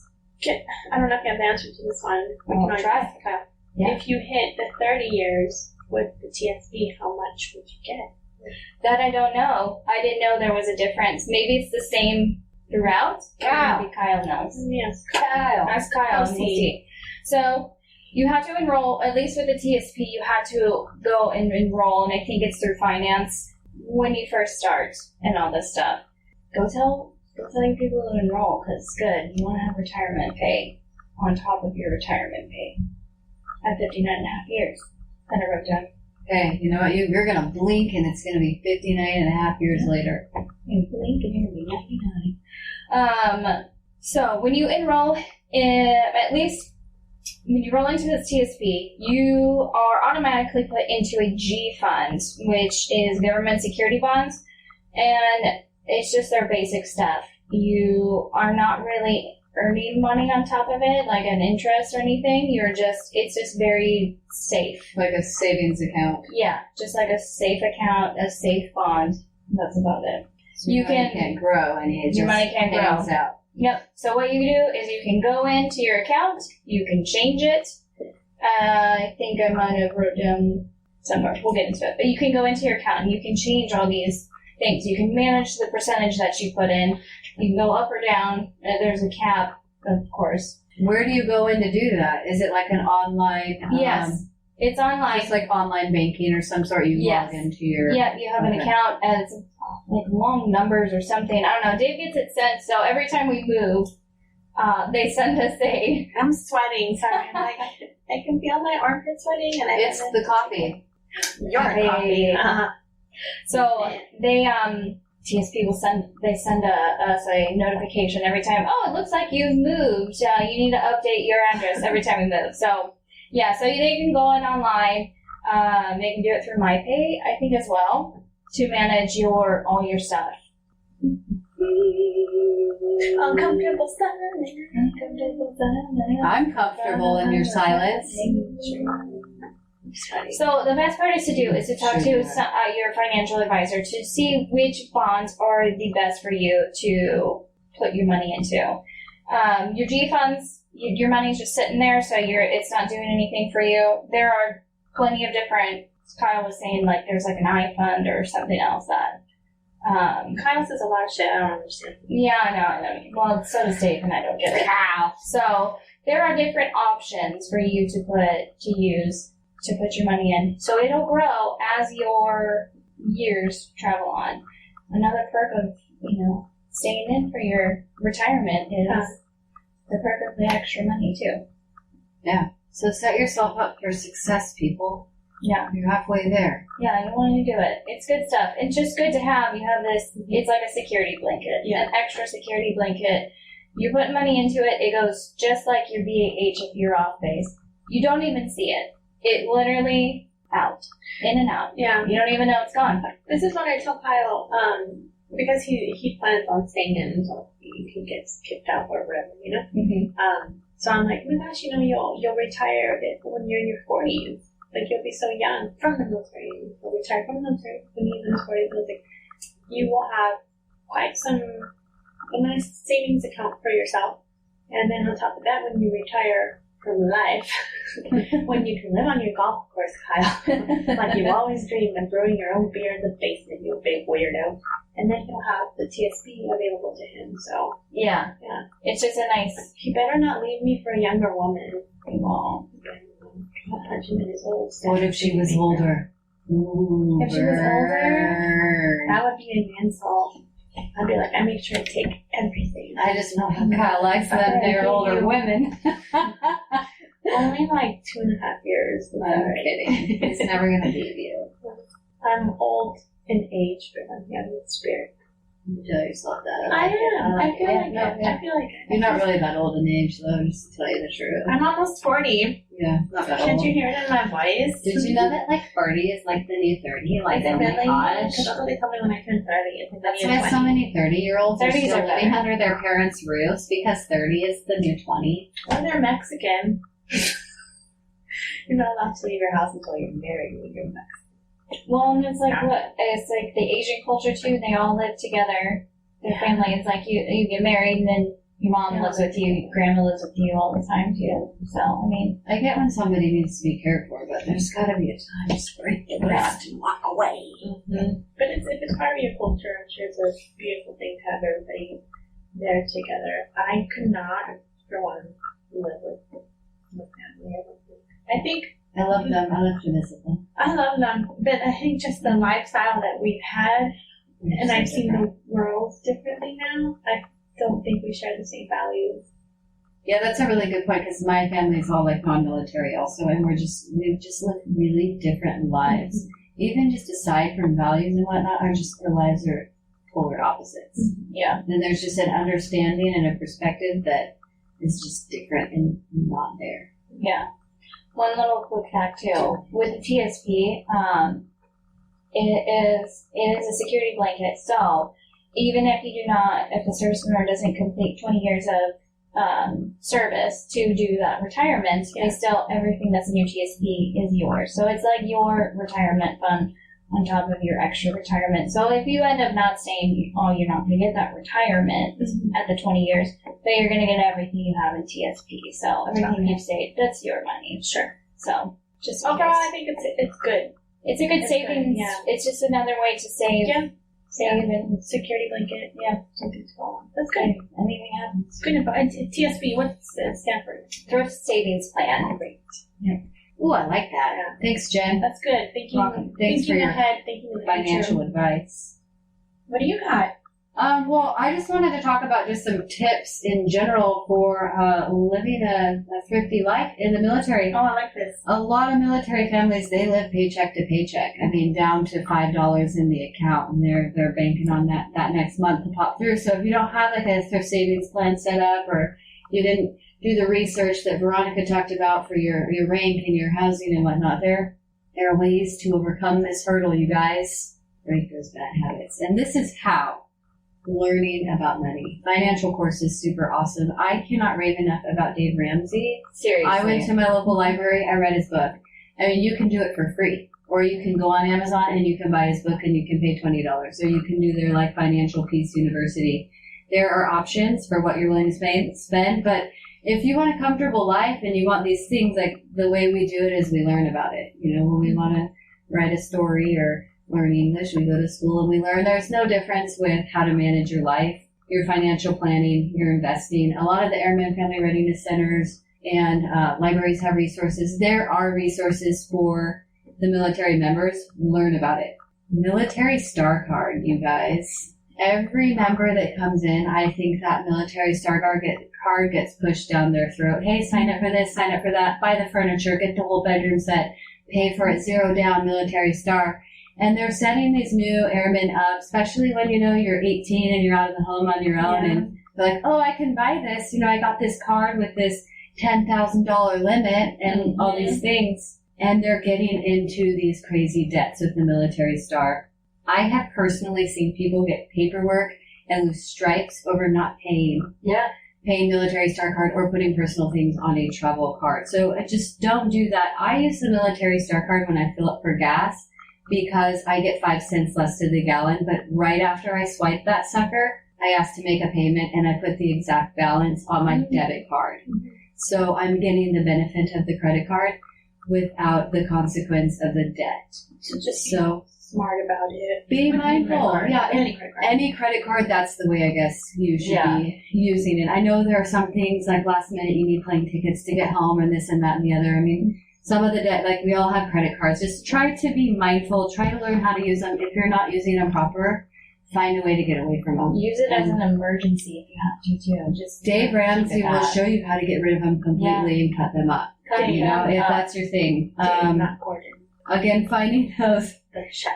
S2: I don't know if you have the answer to this one. We can always
S3: try.
S2: ask Kyle.
S3: Yeah.
S2: If you hit the 30 years with the TSP, how much would you get?
S3: That I don't know. I didn't know there was a difference. Maybe it's the same throughout.
S1: Kyle.
S3: Maybe Kyle knows.
S2: Yes.
S1: Kyle.
S3: Ask Kyle and we'll see. So you have to enroll, at least with the TSP, you have to go and enroll, and I think it's through finance when you first start and all this stuff. Go tell your people to enroll, because it's good. You want to have retirement pay on top of your retirement pay at 59 and a half years. That I wrote down.
S1: Okay, you know what? You're going to blink and it's going to be 59 and a half years later.
S3: You blink and you're going to be 99. So when you enroll, at least when you roll into this TSP, you are automatically put into a G fund, which is government security bonds, and it's just their basic stuff. You are not really earning money on top of it, like an interest or anything. It's just very safe.
S1: Like a savings account.
S3: Yeah, just like a safe account, a safe bond. That's about it.
S1: So your money can't grow and it
S3: Your
S1: just
S3: money can't grow.
S1: hangs out.
S3: Yep. So what you do is you can go into your account, you can change it. I think I might have wrote down somewhere. We'll get into it. But you can go into your account and you can change all these things. You can manage the percentage that you put in. You can go up or down. There's a cap, of course.
S1: Where do you go in to do that? Is it like an online?
S3: Yes. It's online.
S1: Just like online banking or some sort. You log into your.
S3: Yeah, you have an account as like long numbers or something. I don't know. Dave gets it sent, so every time we move, they send us a.
S2: I'm sweating. Sorry, I'm like I can feel my armpit sweating, and
S1: It's the coffee.
S2: Your coffee.
S3: So they TSP will send us a notification every time. Oh, it looks like you've moved. You need to update your address every time we move. So yeah, so they can go in online. They can do it through MyPay, I think, as well, to manage all your stuff.
S2: Uncomfortable silence.
S1: I'm comfortable in your silence.
S3: So the best part is to talk to your financial advisor to see which bonds are the best for you to put your money into. Your G funds, your money's just sitting there, so it's not doing anything for you. There are plenty of different. Kyle was saying like there's like an I fund or something else that.
S2: Kyle says a lot of shit I don't understand.
S3: Yeah, I know. Well, so does Dave, and I don't get it. How? So there are different options for you to use to put your money in. So it'll grow as your years travel on. Another perk of, staying in for your retirement is the perk of the extra money too.
S1: Yeah. So set yourself up for success, people.
S3: Yeah.
S1: You're halfway there.
S3: Yeah, you want to do it. It's good stuff. It's just good to have. You have this, it's like a security blanket.
S2: Yeah.
S3: An extra security blanket. You put money into it, it goes just like your VAH if you're off base. You don't even see it. It literally out. In and out.
S2: Yeah.
S3: You don't even know it's gone.
S2: This is what I tell Kyle, because he plans on staying in until he gets kicked out or whatever,
S3: Mm-hmm.
S2: So I'm like, oh my gosh, you'll retire when you're in your 40s. Like, you'll be so young from the military. You'll retire from the military when he's in his 40s. I was like, you will have quite a nice savings account for yourself. And then on top of that, when you retire from life, when you can live on your golf course, Kyle, like you've always dreamed of brewing your own beer in the basement, you big weirdo. And then he'll have the TSP available to him, so.
S3: Yeah. It's just a nice.
S2: He better not leave me for a younger woman.
S3: He won't.
S2: I'll punch him in his old stuff.
S1: What if she was older? Ooh,
S2: If she was older,
S1: burn.
S2: that would be an insult. I'd be like, I make sure to take everything.
S1: I just know how Kyle likes them.
S2: Okay,
S1: They're
S2: thank
S1: older
S2: you.
S1: women.
S2: Only like 2.5 years.
S1: I'm kidding. He's never gonna leave you.
S2: I'm old in age, but I'm young in spirit.
S1: You tell yourself that.
S2: I am. I feel like
S1: no,
S2: it. I feel like it.
S1: You're not really that old in age, though, just to tell you the truth.
S2: I'm almost 40.
S1: Yeah, not that
S2: Can't
S1: old.
S2: you hear it in my voice?
S1: Did you know that, like, 40 is like the new 30? Like, oh my gosh.
S2: Because that's what they told me when I turned 30. I think
S1: That's why so many 30-year-olds are
S3: 30s
S1: still
S3: are
S1: living
S3: better.
S1: under their parents' roofs, because 30 is the new 20.
S2: Or they're Mexican. You're not allowed to leave your house until you're married when you're Mexican.
S3: Well, and it's like it's like the Asian culture too. They all live together. Their family. It's like you get married and then your mom lives with you, your grandma lives with you all the time too. So I mean,
S1: I get when somebody needs to be cared for, but there's got to be a time to break the rest and walk away.
S2: Mm-hmm. But if it's part of your culture, I'm sure it's a beautiful thing to have everybody there together. I could not, for one, live with family. I think
S1: I love them. I love to visit them.
S2: I love them, but I think just the lifestyle that we've had, and I've seen the world differently now. I don't think we share the same values.
S1: Yeah, that's a really good point, because my family's all like non-military also, and we've just lived really different lives. Mm-hmm. Even just aside from values and whatnot, our lives are polar opposites.
S2: Mm-hmm.
S3: yeah.
S1: And there's just an understanding and a perspective that is just different and not there.
S3: Yeah. One little quick fact too, with the TSP, it is a security blanket. So even if the service member doesn't complete 20 years of service to do that retirement, they still, everything that's in your TSP is yours. So it's like your retirement fund on top of your extra retirement. So if you end up not staying, you're not going to get that retirement at the 20 years, but you're going to get everything you have in TSP. So everything you've saved, that's your money.
S2: Sure.
S3: So just
S2: overall, I think it's good.
S3: it's a good savings.
S2: Good, yeah.
S3: It's just another way to save.
S2: Yeah.
S3: Save and
S2: Security blanket.
S3: yeah,
S2: Something to go on. That's good.
S3: anything happens.
S2: It's good advice. TSP, what's it stand for?
S3: Thrift savings plan.
S2: Great.
S1: Ooh, I like that.
S2: Yeah.
S1: Thanks, Jen.
S2: That's good. Thank you.
S1: Welcome. Thanks for
S2: Thinking
S1: your
S2: ahead, thinking of the
S1: Financial
S2: future.
S1: advice.
S2: What do you got?
S1: Well, I just wanted to talk about just some tips in general for living a thrifty life in the military.
S2: Oh, I like this.
S1: A lot of military families, they live paycheck to paycheck. I mean, down to $5 in the account, and they're banking on that next month to pop through. So if you don't have like a thrift savings plan set up, or you didn't do the research that Veronica talked about for your rank and your housing and whatnot, there are ways to overcome this hurdle, you guys. Break those bad habits. And this is how. Learning about money. Financial course is super awesome. I cannot rave enough about Dave Ramsey.
S3: Seriously.
S1: I went to my local library. I read his book. I mean, you can do it for free, or you can go on Amazon and you can buy his book and you can pay $20, or you can do their like Financial Peace University. There are options for what you're willing to spend, but if you want a comfortable life and you want these things, like the way we do it is we learn about it. You know, when we want to write a story or learn English, we go to school and we learn. There's no difference with how to manage your life, your financial planning, your investing. A lot of the Airman Family Readiness Centers and libraries have resources. There are resources for the military members. Learn about it. Military Star Card, you guys. Every member that comes in, I think that military star card gets pushed down their throat. Hey, sign up for this, sign up for that, buy the furniture, get the whole bedroom set, pay for it, 0 down, military star. And they're setting these new airmen up, especially when, you know, you're 18 and you're out of the home on your own, and they're like, oh, I can buy this. You know, I got this card with this $10,000 limit and all these things. And they're getting into these crazy debts with the military star. I have personally seen people get paperwork and lose stripes over not paying military star card or putting personal things on a travel card. So just don't do that. I use the military star card when I fill up for gas, because I get 5 cents less to the gallon, but right after I swipe that sucker, I asked to make a payment and I put the exact balance on my debit card. So I'm getting the benefit of the credit card without the consequence of the debt.
S2: So just
S1: So
S2: smart about it.
S1: be
S2: With any
S1: mindful.
S2: credit card.
S1: Yeah,
S2: Any credit card.
S1: any credit card, that's the way I guess you should be using it. I know there are some things like last minute you need plane tickets to get home and this and that and the other. I mean, some of the debt, like we all have credit cards. Just try to be mindful. Try to learn how to use them. If you're not using them proper, find a way to get away from them.
S3: Use it as an emergency if you have to too. Just
S1: Dave Ramsey will
S3: that.
S1: show you how to get rid of them completely and cut them up.
S3: Cut
S1: You know, if that's your thing.
S2: Not Gordon.
S1: Again, finding those
S2: The chef.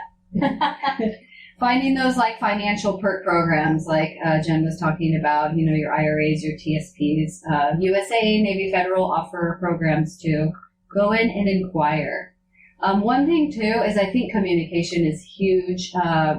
S1: finding those like financial perk programs like Jen was talking about, you know, your IRAs, your TSPs, USA, Navy Federal offer programs too. Go in and inquire. One thing too is I think communication is huge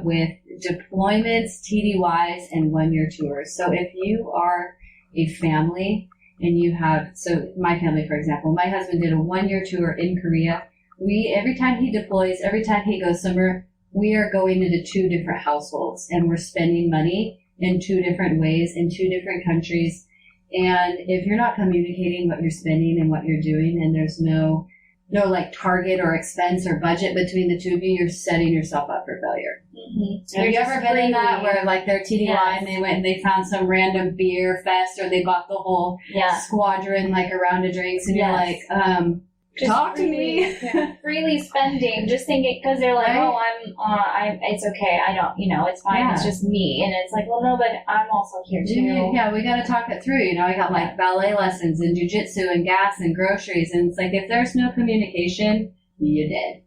S1: with deployments, TDYs, and one-year tours. So if you are a family and you have, so my family, for example, my husband did a one-year tour in Korea. Every time he deploys, every time he goes somewhere, we are going into 2 different households and we're spending money in 2 different ways in 2 different countries. And if you're not communicating what you're spending and what you're doing, and there's no like target or expense or budget between the 2 of you, you're setting yourself up for failure.
S2: Mm-hmm.
S1: Have you ever been in that where like their TDY
S3: Yes.
S1: and they went and they found some random beer fest or they bought the whole squadron like a round of drinks and you're like,
S3: Just
S1: talk to me.
S3: freely spending, just thinking, because they're like,
S1: Right?
S3: I'm, it's okay, I don't, it's fine,
S1: Yeah.
S3: it's just me, and it's like, well, no, but I'm also here too.
S1: Yeah, we got to talk it through. You know, I got like ballet lessons and jujitsu and gas and groceries, and it's like if there's no communication, you dead.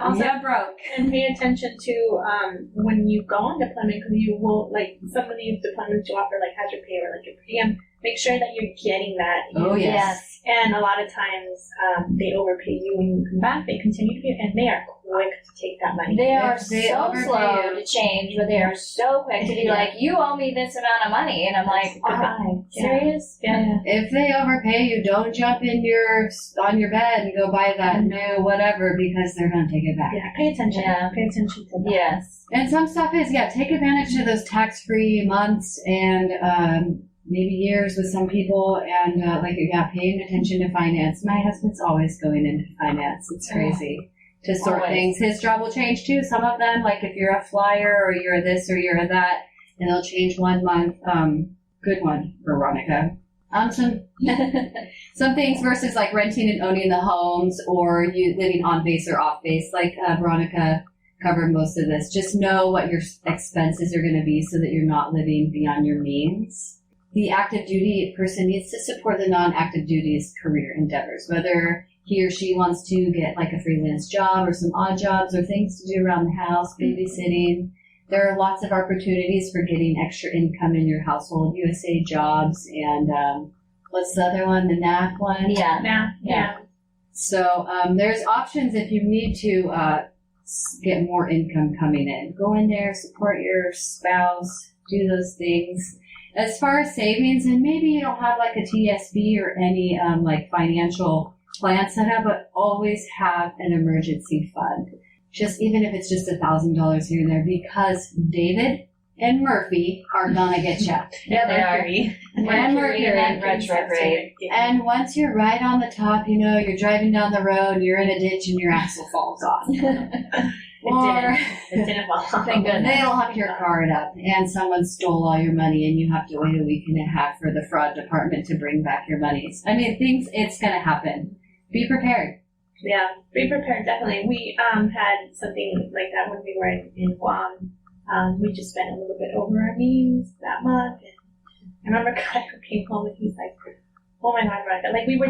S2: Also,
S1: You broke.
S2: and pay attention to when you go on deployment, because you will, like, some of these deployments you offer, like hazard pay or like your per diem, make sure that you're getting that.
S1: Oh, yes.
S2: And a lot of times they overpay you when you come back. They continue to pay, and they are quick to take that money.
S3: They are
S1: They
S3: so
S1: overpay
S3: slow
S1: you.
S3: to change, but they are so quick to be like, you owe me this amount of money, and I'm like, serious?
S2: Yeah.
S1: If they overpay you, don't jump in on your bed and go buy that new whatever because they're going to take it back.
S2: Yeah, pay attention.
S3: Yeah.
S2: Pay attention to that.
S3: Yes.
S1: And some stuff is, take advantage of those tax-free months and maybe years with some people and paying attention to finance. My husband's always going into finance. It's crazy to sort
S3: Always.
S1: things. His job will change too. Some of them, like if you're a flyer or you're this or you're that, and they'll change 1 month. Good one, Veronica. Some things versus like renting and owning the homes or you living on base or off base. Like Veronica covered most of this. Just know what your expenses are going to be so that you're not living beyond your means. The active duty person needs to support the non-active duty's career endeavors, whether he or she wants to get like a freelance job or some odd jobs or things to do around the house, babysitting. There are lots of opportunities for getting extra income in your household, USA Jobs, and what's the other one, the NAC one?
S2: Yeah.
S1: So there's options if you need to get more income coming in. Go in there, support your spouse, do those things. As far as savings, and maybe you don't have like a TSB or any like financial plan set up, but always have an emergency fund. Just even if it's just $1,000 here and there, because David and Murphy are gonna get you.
S3: Yeah, they are.
S1: And Mercury
S3: and retrograde.
S1: And once you're right on the top, you're driving down the road, you're in a ditch, and your axle falls off. Or
S2: It didn't fall.
S3: Thank goodness.
S1: they lock your card up and someone stole all your money and you have to wait a week and a half for the fraud department to bring back your monies. I mean, it's going to happen. Be prepared.
S2: Yeah, be prepared, definitely. We had something like that when we were in Guam. We just spent a little bit over our means that month. And I remember a guy who came home and he's like, oh my God, Veronica. Like we were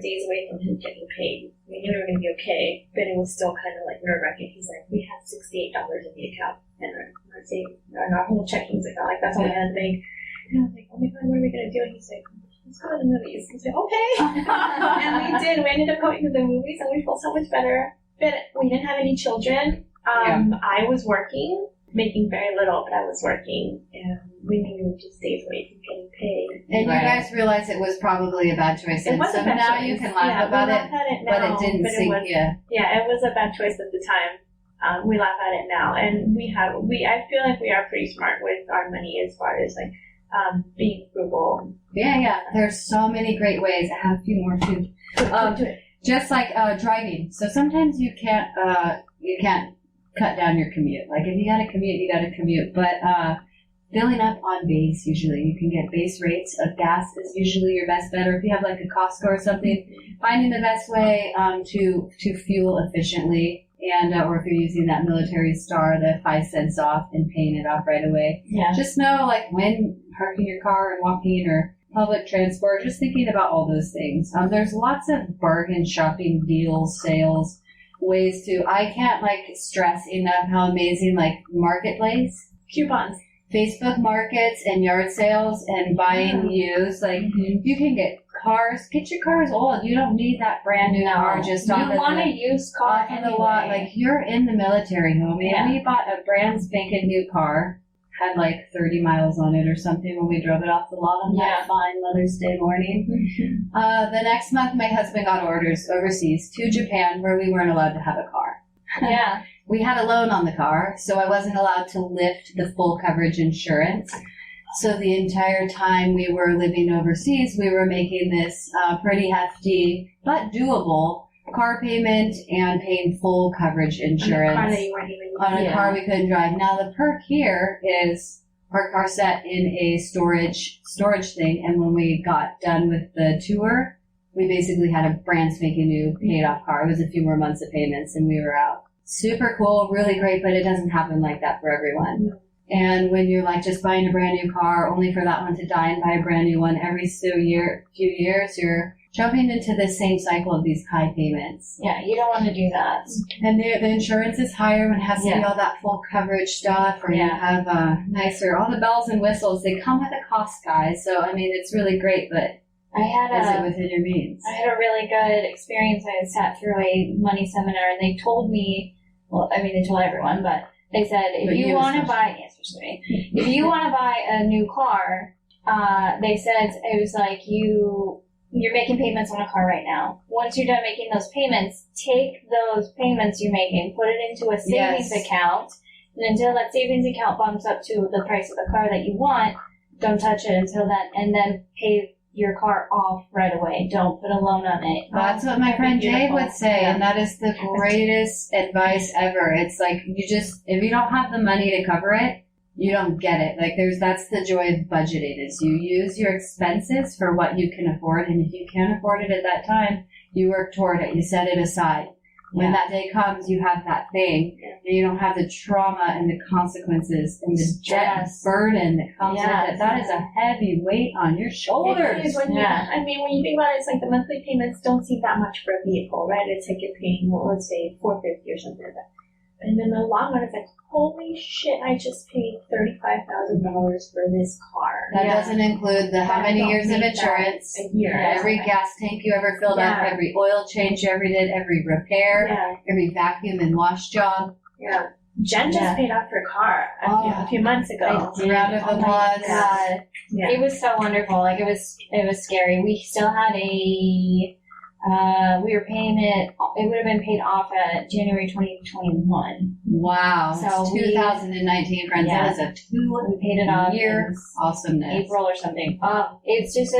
S2: days away from him getting paid. We knew we were going to be okay, but it was still kind of like nerve-wracking. He's like, we have $68 in the account and our savings, our whole checkings account. Like that's all we had in the bank. And I was like, oh my God, what are we going to do? And he's like, let's go to the movies. I said, okay. And we did. We ended up going to the movies and we felt so much better. But we didn't have any children. I was working, making very little, but I was working. And we knew we were just days away from getting paid.
S1: And you guys realized it was probably a bad choice.
S2: It
S1: And
S2: was
S1: so
S2: a bad
S1: now
S2: choice.
S1: you can laugh about it,
S2: now,
S1: but it didn't sink you.
S2: Yeah, it was a bad choice at the time. We laugh at it now, and I feel like we are pretty smart with our money as far as like being frugal.
S1: Yeah. There's so many great ways. I have a few more too. Just like driving. So sometimes you can't cut down your commute. Like if you got to commute, you got to commute. But filling up on base, usually you can get base rates of gas is usually your best bet. Or if you have like a Costco or something, finding the best way to fuel efficiently. And or if you're using that military star, the 5 cents off and paying it off right away.
S3: Yeah.
S1: Just know like when parking your car and walking or public transport, just thinking about all those things. There's lots of bargain shopping deals, sales, ways to, I can't like stress enough how amazing like Marketplace,
S2: Coupons,
S1: Facebook markets and yard sales and buying used, like you can get your cars old. You don't need that brand new car just off
S3: you want a used car
S1: off of the lot. Like you're in the military, homie.
S3: Yeah.
S1: We bought a brand spanking new car, had like 30 miles on it or something when we drove it off the lot on that fine Mother's Day morning. The next month, my husband got orders overseas to Japan where we weren't allowed to have a car.
S3: Yeah.
S1: We had a loan on the car, so I wasn't allowed to lift the full coverage insurance. So the entire time we were living overseas, we were making this pretty hefty but doable car payment and paying full coverage insurance
S2: on a car that you weren't even
S1: on a car we couldn't drive. Now the perk here is our car sat in a storage thing, and when we got done with the tour, we basically had a brand spanking new paid off car. It was a few more months of payments and we were out. Super cool, really great, but it doesn't happen like that for everyone. And when you're like just buying a brand new car only for that one to die and buy a brand new one every few years, you're jumping into the same cycle of these high payments.
S3: Yeah, you don't want to do that.
S1: And the insurance is higher when it has to be all that full coverage stuff, or you have nicer, all the bells and whistles. They come with a cost, guys. So, I mean, it's really great, but is it within your means?
S3: I had a really good experience. I sat through a money seminar, and they told me, well, I mean, they told everyone, but they said, if you want to buy, especially me, if you want to buy a new car, they said it was like you're making payments on a car right now. Once you're done making those payments, take those payments you're making, put it into a savings account, and until that savings account bumps up to the price of the car that you want, don't touch it until then, and then pay your car off right away. Don't put a loan on it.
S1: That's what my friend Dave would say, and that is the greatest advice ever. It's like if you don't have the money to cover it, you don't get it. Like that's the joy of budgeting, is you use your expenses for what you can afford, and if you can't afford it at that time, you work toward it. You set it aside. When that day comes, you have that thing, and you don't have the trauma and the consequences and the debt burden that comes with it. That is a heavy weight on your shoulders.
S2: It is when I mean, when you think about it, it's like the monthly payments don't seem that much for a vehicle, right? It's like you're paying, well, let's say $450 or something like that. And in the long run, it's like, holy shit, I just paid $35,000 for this car.
S1: That doesn't include how many years of insurance,
S2: a year,
S1: every gas tank you ever filled up, every oil change you ever did, every repair, every vacuum and wash job.
S2: Yeah. Jen just paid off her car a few months ago.
S1: Round of applause.
S3: God. Yeah. It was so wonderful. Like it was scary. We still had we were paying it would have been paid off at January 2021.
S1: Wow. So 2019, friends. That is
S3: we paid it off
S1: year awesomeness.
S3: April or something. It's just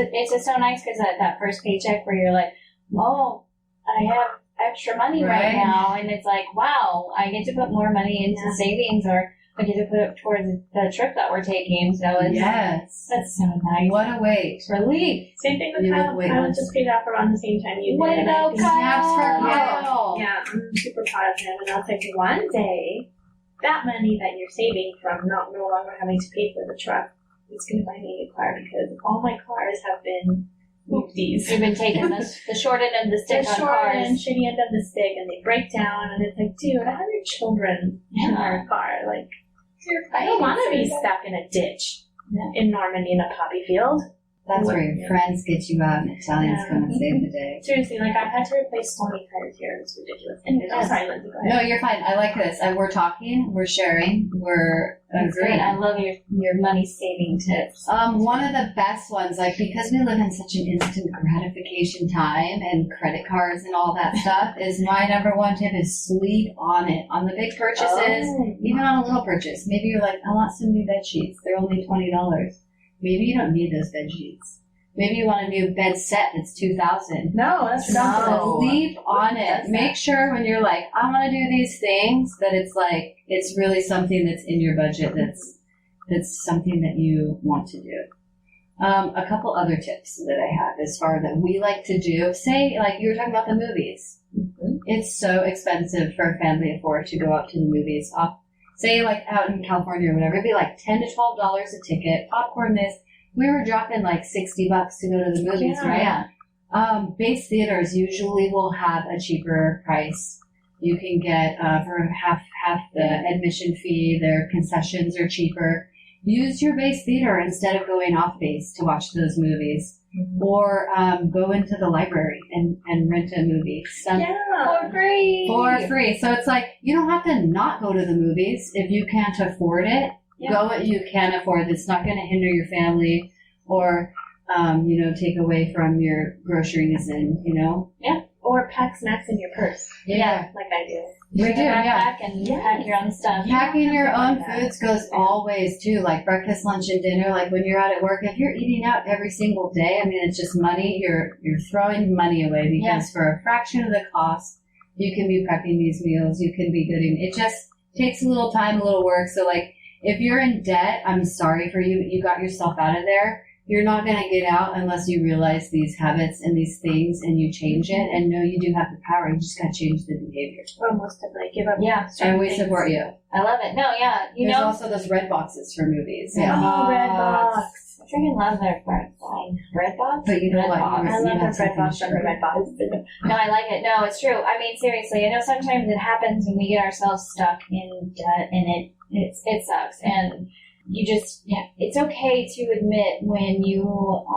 S3: so nice because that first paycheck where you're like, oh, I have extra money right now, and it's like, wow, I get to put more money into savings, or I get to put it towards the trip that we're taking. So it's that's so nice.
S1: What a weight.
S3: Relief.
S2: Same thing with Kyle. Kyle just paid off around the same time you did.
S3: Way to go,
S1: Kyle.
S2: Yeah, I'm super proud of him. And I was like, one day, that money that you're saving from no longer having to pay for the truck is going to buy me a new car, because all my cars have been oopsies.
S3: You've been taking the short end of the stick on cars.
S2: And shitty end of the stick, and they break down, and it's like, dude, I have your children in our car. Like, I don't want to be stuck in a ditch in Normandy in a poppy field.
S1: That's where your friends get you out and Italian's going to save the day.
S2: Seriously, like I've had to replace so many tires here. It's ridiculous. Anyway, I'm sorry, Lindsay, go ahead.
S1: No, you're fine. I like this. We're talking, we're sharing, we're
S3: That's great.
S1: agreeing.
S3: I love your money saving tips.
S1: One of the best ones, like because we live in such an instant gratification time and credit cards and all that stuff, is my number one tip is sleep on it. On the big purchases, even on a little purchase. Maybe you're like, I want some new bed sheets. They're only $20. Maybe you don't need those bed sheets. Maybe you want a new bed set that's $2,000.
S2: No, that's ridiculous.
S1: Sleep on it. Make sure when you're like, I want to do these things, that it's like it's really something that's in your budget. That's something that you want to do. A couple other tips that I have as far that we like to do. Say, like you were talking about the movies. Mm-hmm. It's so expensive for a family of four to go out to the movies. Say, like out in California or whatever, it'd be like $10 to $12 a ticket. Popcorn this. We were dropping like $60 to go to the movies, right? Yeah. Base theaters usually will have a cheaper price. You can get for half the admission fee. Their concessions are cheaper. Use your base theater instead of going off base to watch those movies, or go into the library and rent a movie.
S3: For free.
S1: For free. So it's like you don't have to not go to the movies if you can't afford it. Yeah. Go what you can afford. It's not going to hinder your family or, take away from your groceries and,
S2: Yeah. Or pack snacks in your purse.
S1: Yeah.
S2: Like I do.
S3: Bring a backpack and pack your own stuff.
S1: Packing your own foods goes all ways too, like breakfast, lunch, and dinner. Like when you're out at work, if you're eating out every single day, I mean, it's just money. You're throwing money away because for a fraction of the cost, you can be prepping these meals. You can be getting, it just takes a little time, a little work. So like, if you're in debt, I'm sorry for you. You got yourself out of there. You're not going to get out unless you realize these habits and these things and you change it. And know you do have the power. You just got to change the behavior.
S2: Or most of give up.
S3: Yeah.
S1: And we support you.
S3: I love it. No, yeah.
S1: There's also those red boxes for movies.
S2: Yeah. Oh, red box.
S3: I freaking love their red box.
S1: But you know what?
S2: I love the red box over red box.
S3: No, I like it. No, it's true. I mean, seriously, I know sometimes it happens and we get ourselves stuck in debt and it sucks. And you just, it's okay to admit when you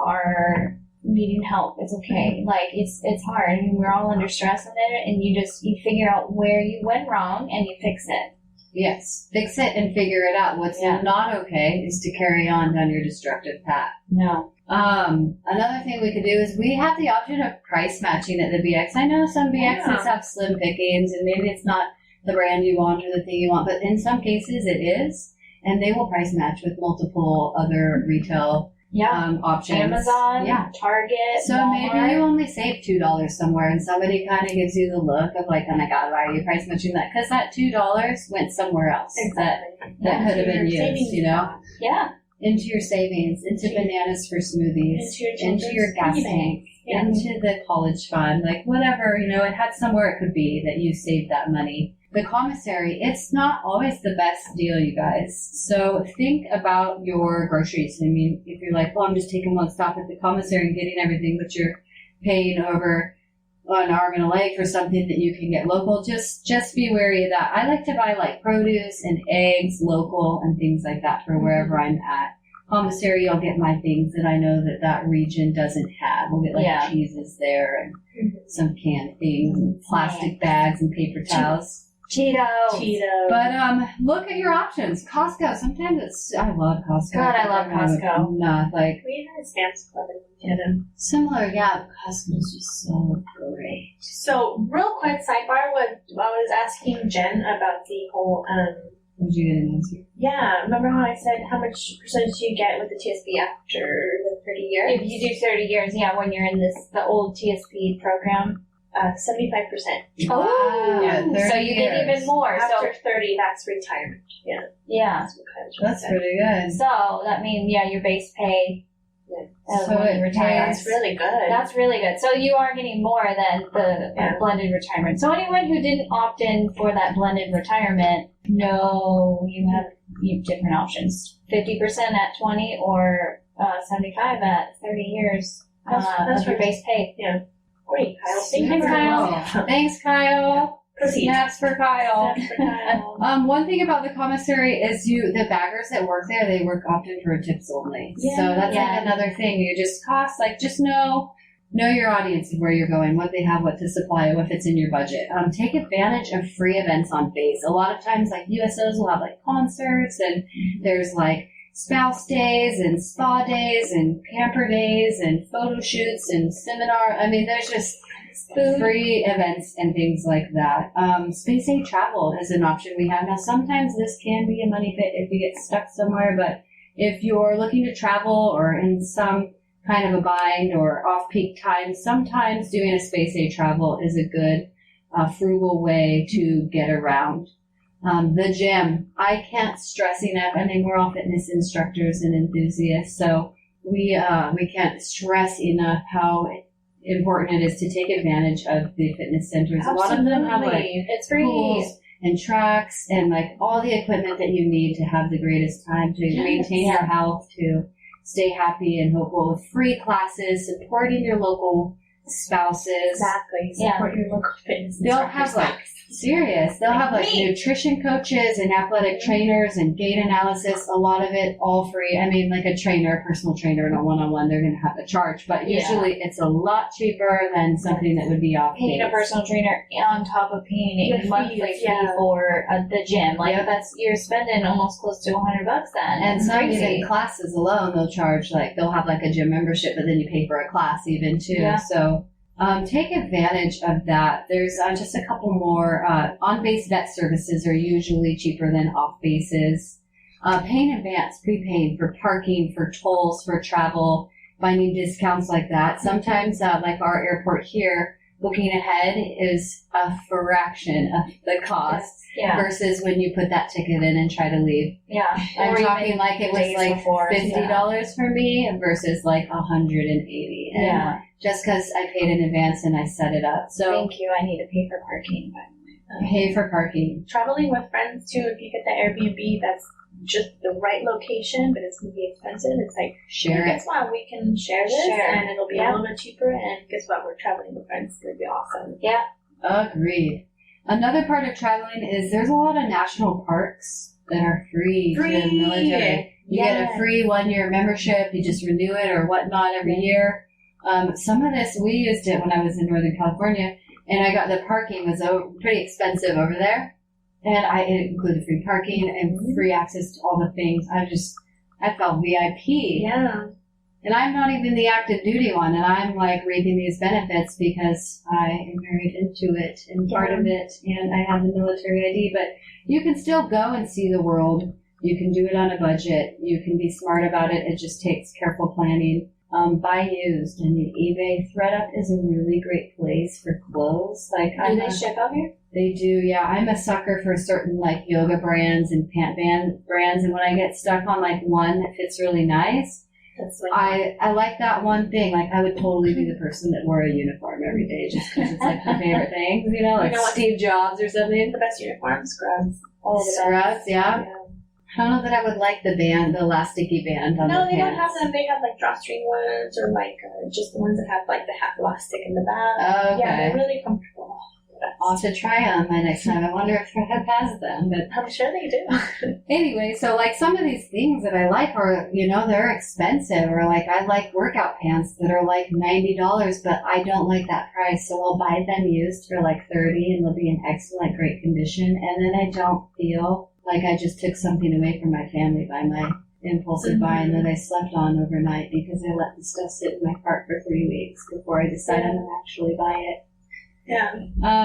S3: are needing help. It's okay. Like, it's hard. I mean, we're all under stress in it, and you figure out where you went wrong and you fix it.
S1: Yes. Fix it and figure it out. What's not okay is to carry on down your destructive path.
S3: No.
S1: Another thing we could do is we have the option of price matching at the BX. I know some BXs have slim pickings, and maybe it's not the brand you want or the thing you want, but in some cases it is. And they will price match with multiple other retail options.
S3: Amazon, Target,
S1: so
S3: Walmart.
S1: Maybe you only save $2 somewhere, and somebody kind of gives you the look of like, oh my God, why are you price matching that? Because that $2 went somewhere else that could have been used,
S3: Yeah.
S1: Into your savings, into bananas for smoothies, into your gas tank, into the college fund, like whatever, it had somewhere it could be that you saved that money. The commissary, it's not always the best deal, you guys. So think about your groceries. I mean, if you're like, well, I'm just taking one stop at the commissary and getting everything, but you're paying over an arm and a leg for something that you can get local, just be wary of that. I like to buy like produce and eggs local and things like that for wherever I'm at. Commissary, I'll get my things that I know that region doesn't have. We'll get like cheeses there and some canned things and plastic bags and paper towels.
S3: Cheetos.
S1: But look at your options. Costco. Sometimes I love Costco.
S3: God, I love Costco.
S2: We had a Sam's Club in Canada.
S1: Similar, yeah. Costco is just so great.
S2: So, real quick sidebar. I was asking Jen about the whole.
S1: What did you get an answer?
S2: Yeah, remember how I said how much percentage you get with the TSP after the 30 years?
S3: If you do 30 years, when you're in the old TSP program.
S2: 75%.
S3: Oh,
S1: yeah,
S3: so you get even more.
S2: After 30, that's retirement.
S3: Yeah.
S1: That's pretty good.
S3: So that means your base pay.
S1: So
S3: when you retire.
S2: That's really good.
S3: That's really good. So you are getting more than the blended retirement. So anyone who didn't opt in for that blended retirement, you have different options. 50% at 20 or 75 at 30 years of your base pay.
S2: Yeah. Great, Kyle.
S1: Thanks, Kyle. Thanks, Kyle.
S2: Proceed.
S1: Snaps for Kyle.
S2: Snaps for Kyle.
S1: One thing about the commissary is the baggers that work there, they work often for tips only.
S2: Yeah.
S1: So that's
S3: Yeah.
S1: like another thing. You just just know your audience and where you're going, what they have, what to supply, if it's in your budget. Take advantage of free events on base. A lot of times, like USOs will have like concerts, and there's like spouse days and spa days and pamper days and photo shoots and seminar. I mean, there's just free events and things like that. Space age travel is an option we have. Now, sometimes this can be a money pit if you get stuck somewhere, but if you're looking to travel or in some kind of a bind or off-peak time, sometimes doing a space age travel is a good, frugal way to get around. The gym, I can't stress enough. I mean, we're all fitness instructors and enthusiasts, so we can't stress enough how important it is to take advantage of the fitness centers. A lot of them have like
S3: It's free.
S1: pools and tracks and like all the equipment that you need to have the greatest time, to maintain your health, to stay happy and hopeful, with free classes, supporting your local spouses.
S2: Exactly.
S3: Yeah.
S2: Support your local fitness
S1: They'll
S2: instructors.
S1: have they'll have like nutrition coaches and athletic trainers and gait analysis, a lot of it all free. I mean, like a personal trainer and a one-on-one, they're going to have to charge, but usually it's a lot cheaper than something that would be off
S3: Paying a
S1: base.
S3: personal trainer on top of paying a
S2: The
S3: monthly
S2: fees,
S3: fee
S2: yeah.
S3: for the gym. Like
S1: Yep.
S3: you're spending almost close to $100 then.
S1: And
S3: It's
S1: some
S3: crazy.
S1: even classes alone, they'll charge they'll have like a gym membership, but then you pay for a class even too.
S3: Yeah.
S1: So take advantage of that. There's just a couple more. On-base vet services are usually cheaper than off-bases. Pay in advance, prepaying for parking, for tolls, for travel, finding discounts like that. Sometimes, like our airport here, booking ahead is a fraction of the cost
S3: Yeah.
S1: versus when you put that ticket in and try to leave.
S3: Yeah.
S1: I'm
S3: Or even
S1: talking like it was
S3: days
S1: like
S3: before,
S1: $50 for me versus like $180. And
S3: Yeah.
S1: just because I paid in advance and I set it up. So
S3: Thank you. I need to pay for parking.
S1: pay for parking.
S2: Traveling with friends too, if you get the Airbnb that's just the right location, but it's going to be expensive, it's like,
S1: Share
S2: hey,
S1: it.
S2: guess what? We can share this
S3: Share.
S2: and it'll be
S3: Yeah.
S2: a little bit cheaper, and guess what? We're traveling with friends. It's going to be awesome.
S1: Agreed. Another part of traveling is there's a lot of national parks that are free to the military. You get a
S2: Yes.
S1: free 1-year membership. You just renew it or whatnot every year. Some of this, we used it when I was in Northern California, and I got the parking was pretty expensive over there. And it included free parking and free access to all the things. I felt VIP.
S2: Yeah.
S1: And I'm not even the active duty one, and I'm like reaping these benefits because I am married into it and part of it, and I have the military ID. But you can still go and see the world. You can do it on a budget. You can be smart about it. It just takes careful planning. Buy used. I mean, eBay, ThredUp is a really great place for clothes. Like,
S3: Do they ship out here?
S1: They do, yeah. I'm a sucker for certain like yoga brands and pant band brands, and when I get stuck on like one that fits really nice,
S2: That's like
S1: I like that one thing. Like, I would totally be the person that wore a uniform every day just because it's like my favorite thing. You know, like
S2: You know what?
S1: Steve Jobs or something.
S2: the best uniform, scrubs. All of the
S1: Scrubs,
S2: best.
S1: yeah. I don't know that I would like the band, the elasticy band on
S2: No,
S1: the
S2: they
S1: pants.
S2: don't have them. They have like drawstring ones, or like just the ones that have like the half elastic in the back.
S1: Okay.
S2: Yeah, they're really comfortable.
S1: I'll have to try them my next time. I wonder if Fred has them. But
S2: I'm sure they do.
S1: anyway, so like some of these things that I like are, they're expensive. Or like I like workout pants that are like $90, but I don't like that price. So I'll buy them used for like $30 and they'll be in excellent, great condition. And then I don't feel like I just took something away from my family by my impulsive buying that I slept on overnight because I let the stuff sit in my cart for 3 weeks before I decided I'm going to actually buy it.
S2: Yeah.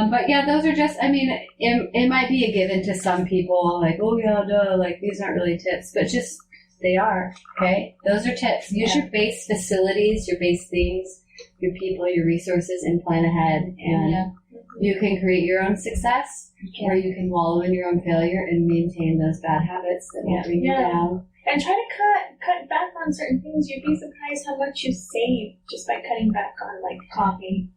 S1: But yeah, those are just, it might be a given to some people, like, oh yeah, duh, like these aren't really tips, but just, they are, okay? Those are tips. Use your base facilities, your base things, your people, your resources, and plan ahead. And you can create your own success, or you can wallow in your own failure and maintain those bad habits that will bring you down.
S2: And try to cut back on certain things. You'd be surprised how much you save just by cutting back on like coffee.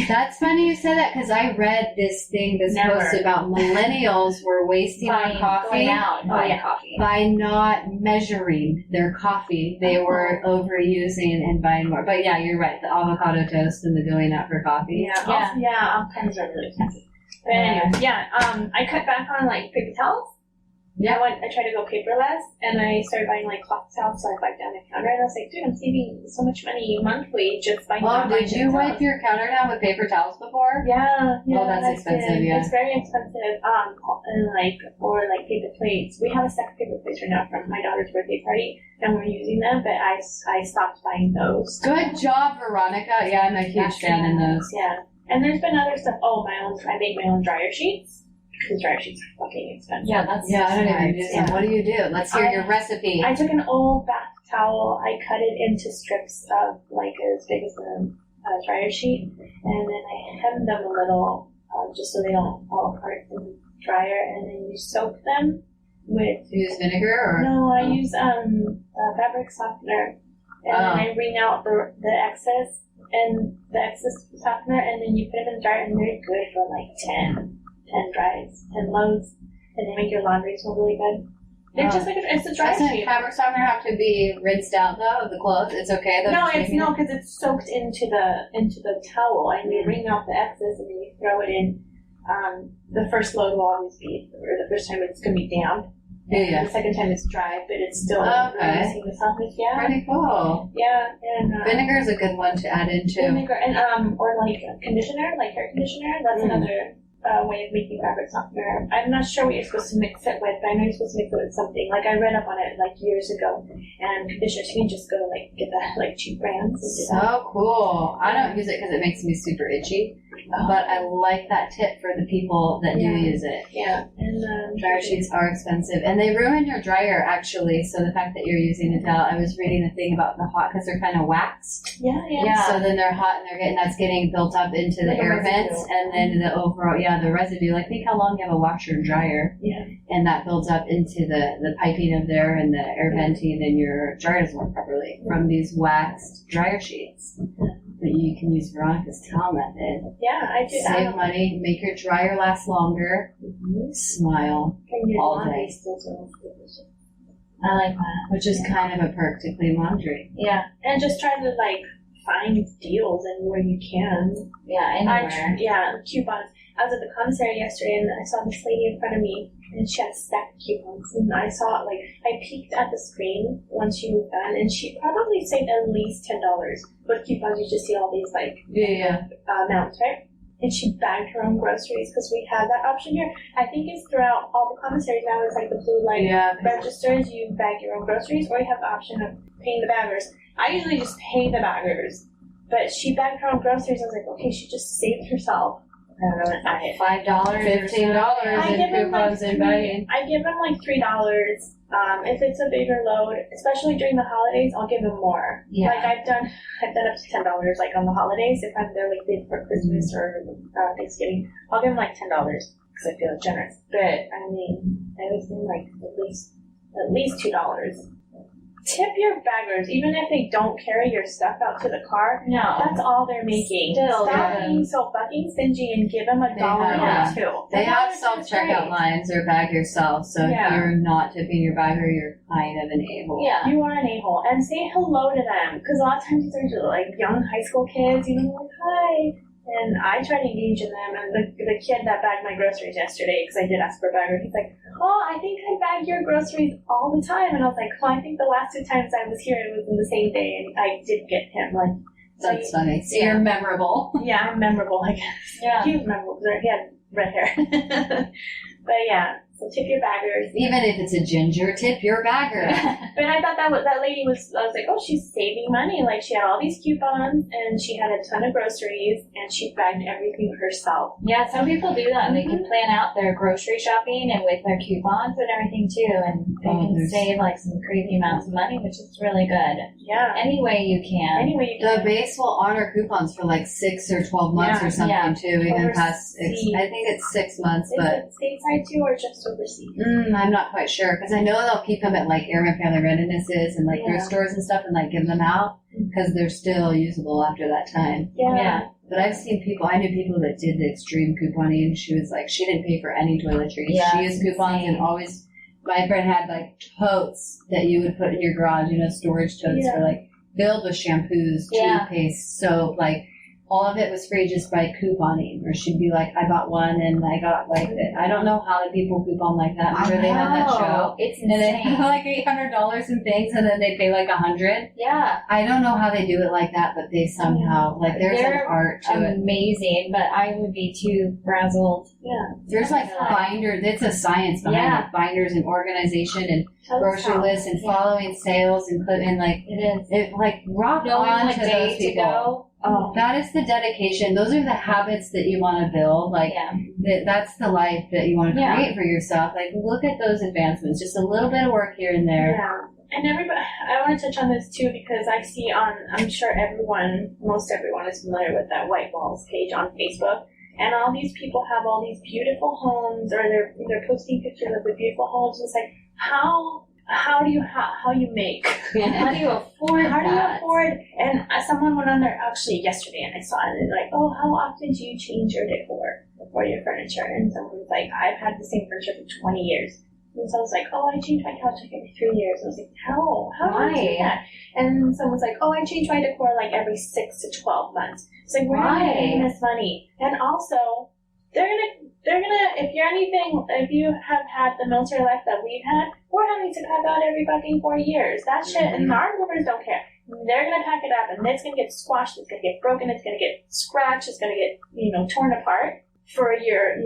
S1: That's funny you said that because I read this post about millennials were wasting on coffee.
S3: Going out and buying coffee.
S1: By not measuring their coffee, they were overusing and buying more. But yeah, you're right. The avocado toast and the going out for coffee.
S2: Yeah, all kinds are really expensive. But anyway, I cut back on like paper towels.
S1: Yeah.
S2: I tried to go paperless, and I started buying like cloth towels, so I wiped down the counter, and I was like, dude, I'm saving so much money monthly just by not
S1: Did you wipe your counter down with paper towels before?
S2: Yeah.
S1: Oh, that's expensive, yeah.
S2: It's very expensive. And or paper plates. We have a stack of paper plates right now from my daughter's birthday party, and we're using them, but I stopped buying those.
S1: Good job, Veronica. Yeah, I'm a huge fan in those.
S2: Yeah. And there's been other stuff. Oh, I make my own dryer sheets. Because dryer sheets are fucking expensive.
S3: Yeah,
S1: I don't even do that. What do you do? Let's hear your recipe.
S2: I took an old bath towel. I cut it into strips of as big as a dryer sheet, and then I hemmed them a little, just so they don't fall apart in the dryer. And then you soak them with.
S1: Do you use vinegar or?
S2: No, I use fabric softener, and then I wring out the excess softener, and then you put them in the dryer, and they're good for 10 loads, and they make your laundry smell really good. They're just it's a dry
S1: Doesn't
S2: sheet.
S1: fabric softener have to be rinsed out though of the clothes? It's okay though.
S2: No, because it's soaked into the towel, and you wring out the excess, and then you throw it in. The first load will always be, or the first time it's going to be damp.
S1: Yeah.
S2: The second time it's dry, but it's still releasing the softness. Yeah.
S1: Pretty cool.
S2: Yeah, and
S1: vinegar is a good one to add in too.
S2: Vinegar and or conditioner, hair conditioner. That's another way of making fabric softener. I'm not sure what you're supposed to mix it with, but I know you're supposed to mix it with something. I read up on it years ago, and conditioners, you can just go get the cheap brands.
S1: So cool. I don't use it because it makes me super itchy, but I like that tip for the people that do use it.
S2: Yeah, and
S1: dryer sheets are expensive, and they ruin your dryer actually. So the fact that you're using a towel, I was reading a thing about the hot because they're kind of waxed.
S2: Yeah.
S1: So then they're hot, and that's getting built up into the air vents, and then the overall the residue. Think how long you have a washer and dryer.
S2: Yeah.
S1: And that builds up into the piping of there and the air venting, and your dryer doesn't work properly from these waxed dryer sheets. But you can use Veronica's towel method.
S2: Yeah, I do that.
S1: Save money, make your dryer last longer. Smile
S2: and your
S1: all
S2: laundry
S1: day.
S2: still smells delicious.
S3: I like that.
S1: Which is kind of a perk to clean laundry.
S2: Yeah, and just try to find deals anywhere you can.
S3: Yeah, anywhere.
S2: Coupons. I was at the commissary yesterday, and I saw this lady in front of me, and she had a stack of coupons. And I saw I peeked at the screen once she was done, and she probably saved at least $10. With coupons, you just see all these amounts, right? And she bagged her own groceries because we have that option here. I think it's throughout all the commissaries now. It's the blue registers. You bag your own groceries, or you have the option of paying the baggers. I usually just pay the baggers, but she bagged her own groceries. I was like, okay, she just saved herself. I don't know,
S1: $5, $15 in coupons and bagging.
S2: I give them $3. If it's a bigger load, especially during the holidays, I'll give them more.
S3: Yeah.
S2: I've done up to $10 on the holidays. If I'm there big for Christmas or Thanksgiving, I'll give them $10 because I feel generous. But I always give them at least $2. Tip your baggers, even if they don't carry your stuff out to the car.
S3: No,
S2: that's all they're making. Stop being so fucking stingy and give them $1 or $2.
S1: They have self-checkout lines or bag yourself, so if you're not tipping your bagger, you're kind of an a-hole.
S2: Yeah, you are an a-hole. And say hello to them, because a lot of times these are young high school kids, hi. And I try to engage in them, and the kid that bagged my groceries yesterday, because I did ask for a bagger, he's like, I think I bag your groceries all the time. And I was like, I think the last 2 times I was here, it was in the same day, and I did get him.
S1: That's funny. So you're memorable.
S2: Yeah, I'm memorable, I guess. Yeah. He was memorable, because he had red hair. But yeah. So tip your baggers.
S1: Even if it's a ginger, tip your bagger.
S2: But I thought that lady I was like, she's saving money. She had all these coupons, and she had a ton of groceries, and she bagged everything herself.
S3: Yeah, some people do that. They can plan out their grocery shopping and with their coupons and everything too, and they can save some crazy amounts of money, which is really good.
S2: Yeah.
S3: Any way you can.
S1: The base will honor coupons for 6 or 12 months or something too, even past I think it's 6 months, but
S2: stateside too, or just overseas?
S1: I'm not quite sure, because I know they'll keep them at Air and Family Readinesses and thrift stores and stuff, and give them out because they're still usable after that time.
S2: Yeah.
S1: But I've seen I knew people that did the extreme couponing. She was she didn't pay for any toiletries.
S3: Yeah,
S1: she used coupons and always. My friend had totes that you would put in your garage, storage totes for filled with shampoos, toothpaste, soap, all of it was free just by couponing, or she'd be like, I bought one and I got like it. I don't know how the people coupon like that. Remember they had that show?
S3: It's
S1: And they
S3: insane.
S1: pay like $800 in things, and then they pay like $100.
S3: Yeah.
S1: I don't know how they do it like that, but they somehow like there's an
S3: They're
S1: art to it.
S3: amazing, but I would be too frazzled.
S2: Yeah.
S1: There's like binders. It's a science behind
S3: Yeah.
S1: it. Binders and organization and
S2: Tell us
S1: grocery
S2: how.
S1: lists and
S3: Yeah.
S1: following sales and like
S3: It is.
S1: it like rock
S3: Knowing
S1: on
S3: what
S1: to
S3: day
S1: those
S3: to
S1: people.
S3: go. Oh.
S1: That is the dedication. Those are the habits that you want to build. Like
S3: Yeah.
S1: that's the life that you want to
S3: Yeah.
S1: create for yourself. Like look at those advancements. Just a little bit of work here and there.
S2: Yeah. And everybody, I want to touch on this too because I see I'm sure most everyone is familiar with that White Walls page on Facebook. And all these people have all these beautiful homes, or they're posting pictures of the beautiful homes. It's like, how do you make?
S3: How do you afford
S2: How do you
S3: that?
S2: afford? And someone went on there actually yesterday, and I saw it, and they're like, oh, how often do you change your decor for your furniture? And someone was like, I've had the same furniture for 20 years. And so I was like, oh, I change my couch like every 3 years. I was like, how? How do you do that? And someone's like, oh, I change my decor like every 6 to 12 months. It's like, where are you getting this money? And also, they're gonna, if you have had the military life that we've had, we're having to pack out every fucking 4 years. That shit, and our movers don't care. They're gonna pack it up, and it's gonna get squashed, it's gonna get broken, it's gonna get scratched, it's gonna get, torn apart for your,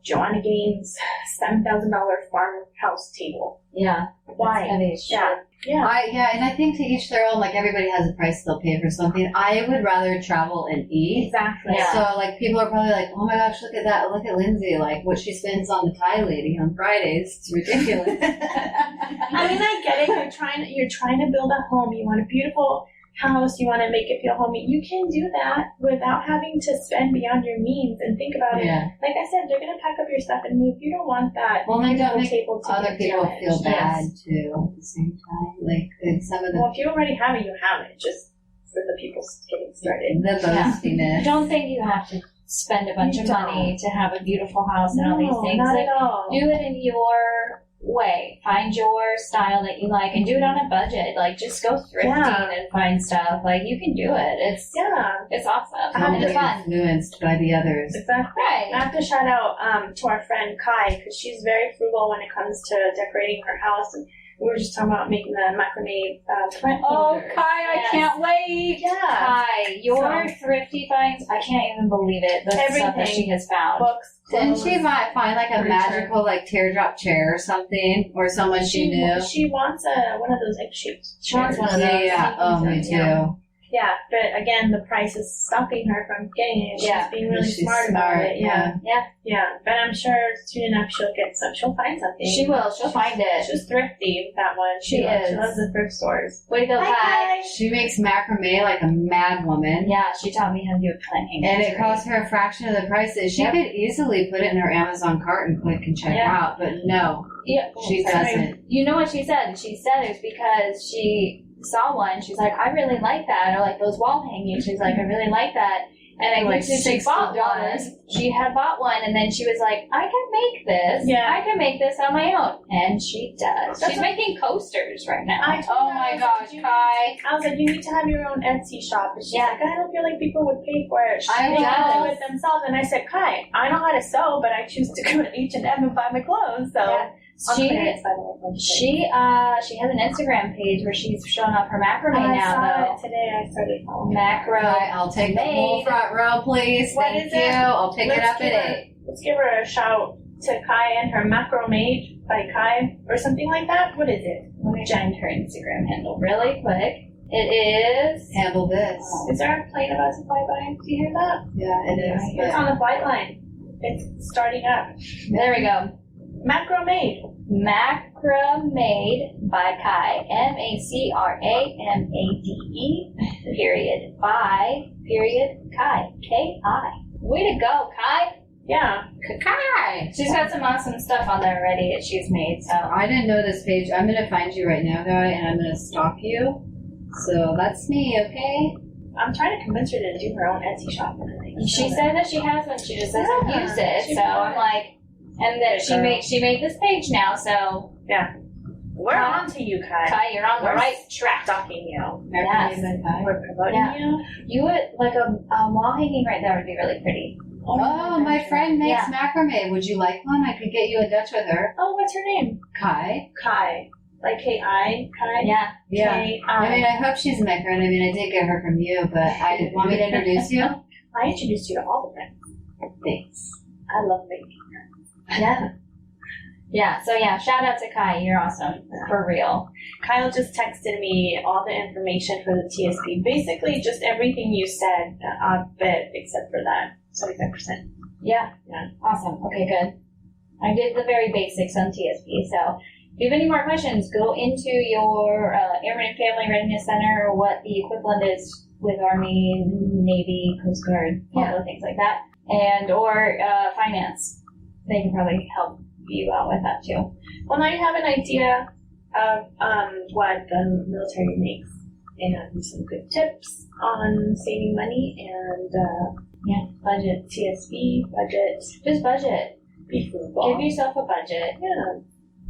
S2: Joanna Gaines $7,000 farmhouse table.
S3: Yeah.
S2: Why?
S3: It's heavy as shit.
S2: Yeah.
S1: And I think to each their own. Like everybody has a price they'll pay for something. I would rather travel and eat.
S2: Exactly.
S3: Yeah.
S1: So like people are probably like, oh my gosh, look at that! Look at Lindsay, like what she spends on the Thai lady on Fridays. It's ridiculous.
S2: I mean, I get it. You're trying to build a home. You want a beautiful house. You want to make it feel homey. You can do that without having to spend beyond your means. And think about it.
S1: Yeah.
S2: Like I said, they're gonna pack up your stuff and move. You don't want that.
S1: Well, they don't
S2: beautiful
S1: make
S2: table to
S1: other
S2: get
S1: people
S2: damaged.
S1: feel bad
S3: Yes.
S1: too at the same time. Like some of the
S2: Well, if you already have it, you have it. Just for the people getting started.
S1: boastiness.
S3: Don't think you have to spend a bunch
S2: You
S3: of money to have a beautiful house and all these things.
S2: Not
S3: Like,
S2: at all.
S3: do it in your way. Find your style that you like and do it on a budget. Like, just go thrifting and find stuff. Like, you can do it. It's awesome.
S1: Don't
S3: And it's
S1: be
S3: fun.
S1: influenced by the others.
S2: Exactly.
S3: Right.
S2: I have to shout out to our friend Kai because she's very frugal when it comes to decorating her house. And we were just talking about making the macrame plant holders.
S3: I
S2: Yes.
S3: can't wait.
S2: Yeah.
S3: Kai, your thrifty finds, I can't even believe it. The stuff that
S2: Everything.
S3: she has found.
S2: Books.
S1: Didn't
S2: clothes.
S1: she find like a
S2: Furniture.
S1: magical like teardrop chair or something, or someone she knew?
S2: She wants one of those egg-shaped
S3: She wants one of
S2: chairs.
S3: those.
S1: Yeah. Oh, me too.
S2: Yeah, but again, the price is stopping her from getting it. She's
S3: Yeah.
S2: being really
S1: She's
S2: smart about
S1: smart,
S2: it. Yeah. But I'm sure soon enough she'll get some. She'll find something.
S3: She will. She'll find it.
S2: She's thrifty with that one.
S3: She is.
S2: She loves the thrift stores.
S3: Way to go,
S2: Hi,
S3: Kai.
S1: She makes macrame like a mad woman.
S3: Yeah, she taught me how to do a plant hanger.
S1: And it cost her a fraction of the price. She could easily put it in her Amazon cart and click and check out, but no,
S3: Yeah.
S1: she doesn't.
S3: You know what she said? She said it's because she saw one. She's like, I really like that. Or like those wall hangings. She's like, I really like that. And I
S1: Like
S3: think she bought one.
S1: $60.
S3: She had bought one, and then she was like, I can make this.
S2: Yeah.
S3: I can make this on my own. And she does.
S2: That's
S3: She's
S2: what-
S3: making coasters right now.
S2: I told
S3: Oh
S2: her,
S3: my
S2: I was
S3: gosh,
S2: like, you
S3: Kai.
S2: I was like, you need to have your own Etsy shop. And she's
S3: Yeah.
S2: like, I don't feel like people would pay for it.
S1: I
S2: They can
S3: know.
S2: do it themselves. And I said, Kai, I know how to sew, but I choose to go to H&M and buy my clothes. So
S3: Yeah.
S2: on
S3: She-
S2: clearance, by the way.
S3: She has an Instagram page where she's showing off her macrame
S2: I
S3: now,
S2: saw it today. I started following.
S3: Macro.
S1: Right, I'll take the whole
S3: made.
S1: front row, please.
S2: What
S1: Thank
S2: is
S1: you.
S2: it?
S1: I'll pick it
S2: Let's
S1: up
S2: give
S1: at
S2: her-
S1: 8.
S2: Let's give her a shout to Kai and her macro made by Kai or something like that. What is it?
S3: Let me find her Instagram handle really quick. It is.
S1: Handle this.
S2: Is there a plane about to fly by? Do you hear that?
S1: Yeah, it is.
S2: It's on the flight line. It's starting up.
S3: There we go.
S2: Macro made.
S3: Macramade by Kai. MacraMade period by period Kai. K-I. Way to go, Kai.
S2: Yeah.
S1: Kai!
S3: She's got some awesome stuff on there already that she's made. So
S1: I didn't know this page. I'm going to find you right now, Guy, and I'm going to stalk you. So that's me, okay?
S2: I'm trying to convince her to do her own Etsy shop.
S3: she said that she has one. She just doesn't
S2: Yeah,
S3: use it.
S2: she
S3: So
S2: does.
S3: I'm like, and then she made this page now. So
S2: We're on to you, Kai.
S3: Kai, you're on the
S2: We're
S3: right track.
S2: Stalking you.
S3: Yes.
S2: We're promoting you.
S3: You would, like a wall hanging right there would be really pretty.
S1: Oh, my friend makes macrame. Would you like one? I could get you in touch with her.
S2: Oh, what's her name?
S1: Kai.
S2: Kai. Like K-I? Kai?
S3: Yeah.
S1: Yeah.
S2: K-I.
S1: I mean, I hope she's a maker. I mean, I did get her from you, but I want me to introduce you.
S2: I introduced you to all the friends.
S1: Thanks.
S2: I love making friends.
S3: Yeah. Yeah, so shout out to Kai. You're awesome. For real.
S2: Kyle just texted me all the information for the TSP. Basically, just everything you said, a bit, except for that 75%.
S3: Yeah. Awesome. Okay, good. I did the very basics on TSP, so if you have any more questions, go into your Airman and Family Readiness Center, or what the equivalent is with Army, Navy, Coast Guard, all the things like that, and or finance. They can probably help you out with that too.
S2: Well, now you have an idea of what the military makes and some good tips on saving money and
S3: budget.
S2: TSP, budget.
S3: Just budget.
S2: Be frugal.
S3: Give yourself a budget.
S2: Yeah.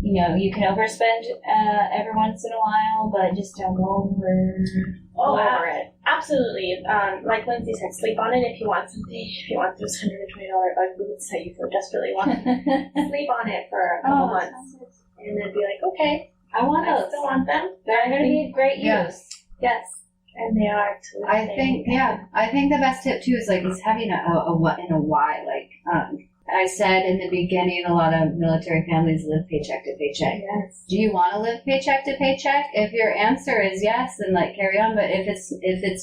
S3: You know, you can overspend every once in a while, but just don't go over it.
S2: Absolutely. Like Lindsay said, sleep on it if you want something. If you want those $120 Ugg boots that you so desperately want, sleep on it for a couple months. And then be like, okay,
S3: I want
S2: I
S3: those.
S2: still want them.
S3: They're going to be of great use.
S2: Yes. And they are too.
S1: I think the best tip too is having a what and a why. I said in the beginning, a lot of military families live paycheck to paycheck.
S2: Yes.
S1: Do you want to live paycheck to paycheck? If your answer is yes, then carry on. But if it's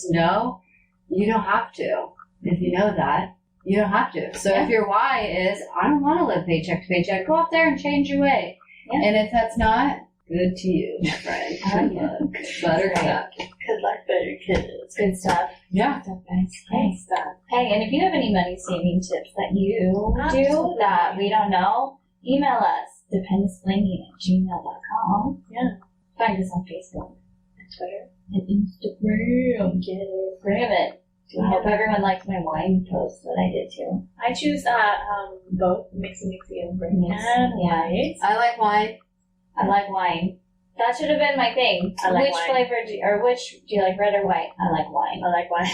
S1: no, you don't have to. If you know that, you don't have to. So if your why is I don't want to live paycheck to paycheck, go out there and change your way. Yeah. And if that's not, good to you, my friend. Good luck. Buttercup.
S2: Good luck, better kids.
S3: Good stuff.
S1: Yeah.
S3: Good stuff, guys.
S2: Great stuff.
S3: Hey, and if you have any money saving tips that you do that we don't know, email us, dependsplaining@gmail.com.
S2: Yeah.
S3: Find us on Facebook,
S2: And Twitter.
S3: and Instagram. Get it. Grab it. I hope everyone liked my wine post that I did too.
S2: I choose both mixy and bring
S3: Mix,
S2: and
S3: yeah.
S2: white.
S1: I like wine.
S3: I like wine. That should have been my thing.
S2: I like
S3: which
S2: wine.
S3: flavor do you like, red or white? I like wine.
S2: I like wine.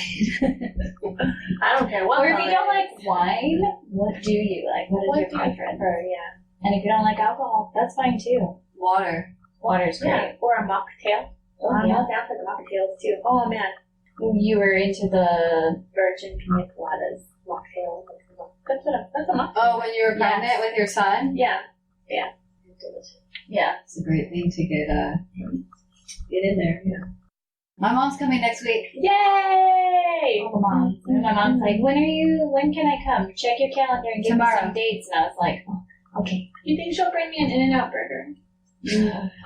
S2: I don't care what.
S3: Or if you
S2: color
S3: don't
S2: it
S3: like
S2: is.
S3: wine, what do you like? What is your preference?
S2: Yeah.
S3: And if you don't like alcohol, that's fine too.
S1: Water.
S3: Water's great.
S2: Yeah. Or a mocktail.
S3: Oh,
S2: I'm
S3: yeah.
S2: all down for the mocktails too. Oh man.
S3: You were into the
S2: Virgin pina coladas. Mocktail. That's a mocktail.
S1: Oh, when you were pregnant with your son?
S2: Yeah. Yeah. Delicious.
S1: It's a great thing to get in there. Yeah. My mom's coming next week.
S2: Yay!
S3: all the moms. And my mom's like, when can I come? Check your calendar and give me
S1: Tomorrow.
S3: some dates. And I was like, oh, okay.
S2: You think she'll bring me an In-N-Out burger?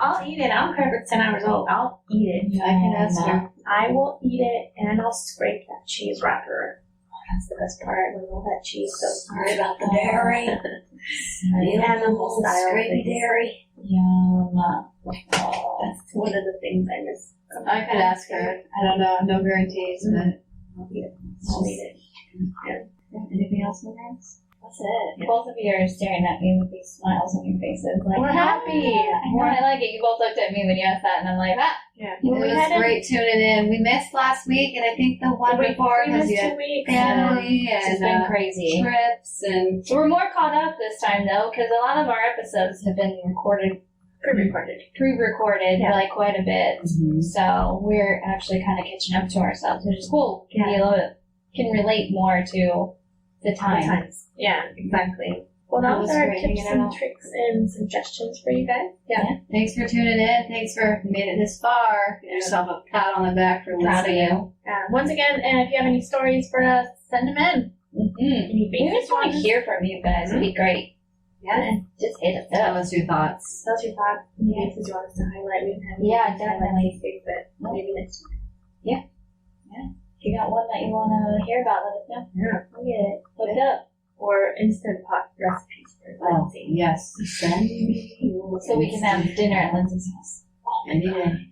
S2: I'll eat it. I don't care if it's 10 hours old. I'll eat it.
S1: I can ask her.
S2: I will eat it, and I'll scrape that cheese wrapper. That's the best part, when all that cheese goes.
S1: Sorry about the dairy.
S2: The animal style
S1: Scrapey
S2: thing.
S1: dairy.
S3: Yum.
S2: That's one of the things I miss.
S1: I could ask her. I don't know. No guarantees, but
S2: I'll eat it. I'll eat it.
S3: Anything else, my friends? That's it. Both of you are staring at me with these smiles on your faces. Like,
S2: We're happy.
S3: I know, I like it. You both looked at me when you asked that, and I'm like,
S2: Yeah.
S1: it was great tuning in. We missed last week, and I think the one before because you had
S2: 2 weeks.
S1: family
S3: it's
S1: and
S3: been crazy.
S1: trips and
S3: So we're more caught up this time, though, because a lot of our episodes have been pre-recorded
S2: Yeah.
S3: like quite a bit. So we're actually kind of catching up to ourselves, which is cool. Can relate more to the time.
S2: Times. Yeah, exactly. Well,
S3: That
S2: those
S3: was
S2: are
S3: great
S2: tips
S3: hanging
S2: and
S3: out.
S2: tricks and suggestions for you guys.
S1: thanks for tuning in. Thanks for made it this far. Give yourself a pat on the back for
S3: Proud of
S1: listening.
S3: you.
S2: Once again, if you have any stories for us, send them in. Any
S3: We
S2: basic
S3: just want to
S2: ones.
S3: hear from you guys. It'd be great.
S2: Yeah.
S3: Just hit us
S1: Tell
S3: up.
S1: us your thoughts.
S2: Tell us your thoughts. Any cases you want us to highlight. We can have
S3: Yeah,
S2: you highlight
S3: definitely.
S2: these things, but maybe next week.
S3: If you got one that you want to hear about, let us know.
S2: Yeah.
S3: We'll get it hooked up.
S2: Or instant pot recipes for
S1: Oh,
S2: Lindsay.
S1: yes. Send me.
S3: So we can have dinner at Lindsay's house.
S1: Any day.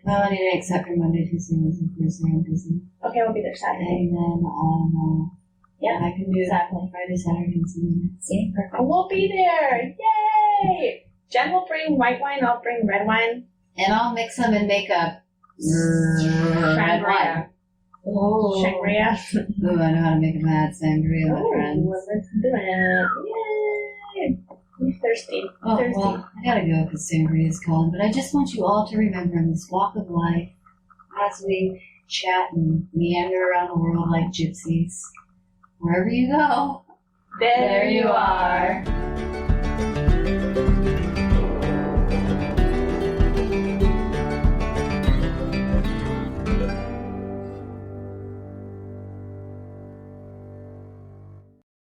S1: Well, any day except for Monday, Tuesday, Wednesday, Thursday, I'm busy.
S2: Okay, we'll be there Saturday.
S1: And then on, I can do
S3: Exactly.
S1: Friday, Saturday, and Sunday.
S3: See? Perfect.
S2: We'll be there! Yay! Jen will bring white wine. I'll bring red wine.
S1: And I'll mix them and make a red wine.
S2: Oh, sangria.
S1: Ooh, I know how to make a mad sangria, my friends.
S2: Let's do it! Yay! I'm thirsty.
S1: Oh,
S2: thirsty.
S1: well, I gotta go because sangria is calling. But I just want you all to remember in this walk of life, as we chat and meander around the world like gypsies, wherever you go,
S2: There you are.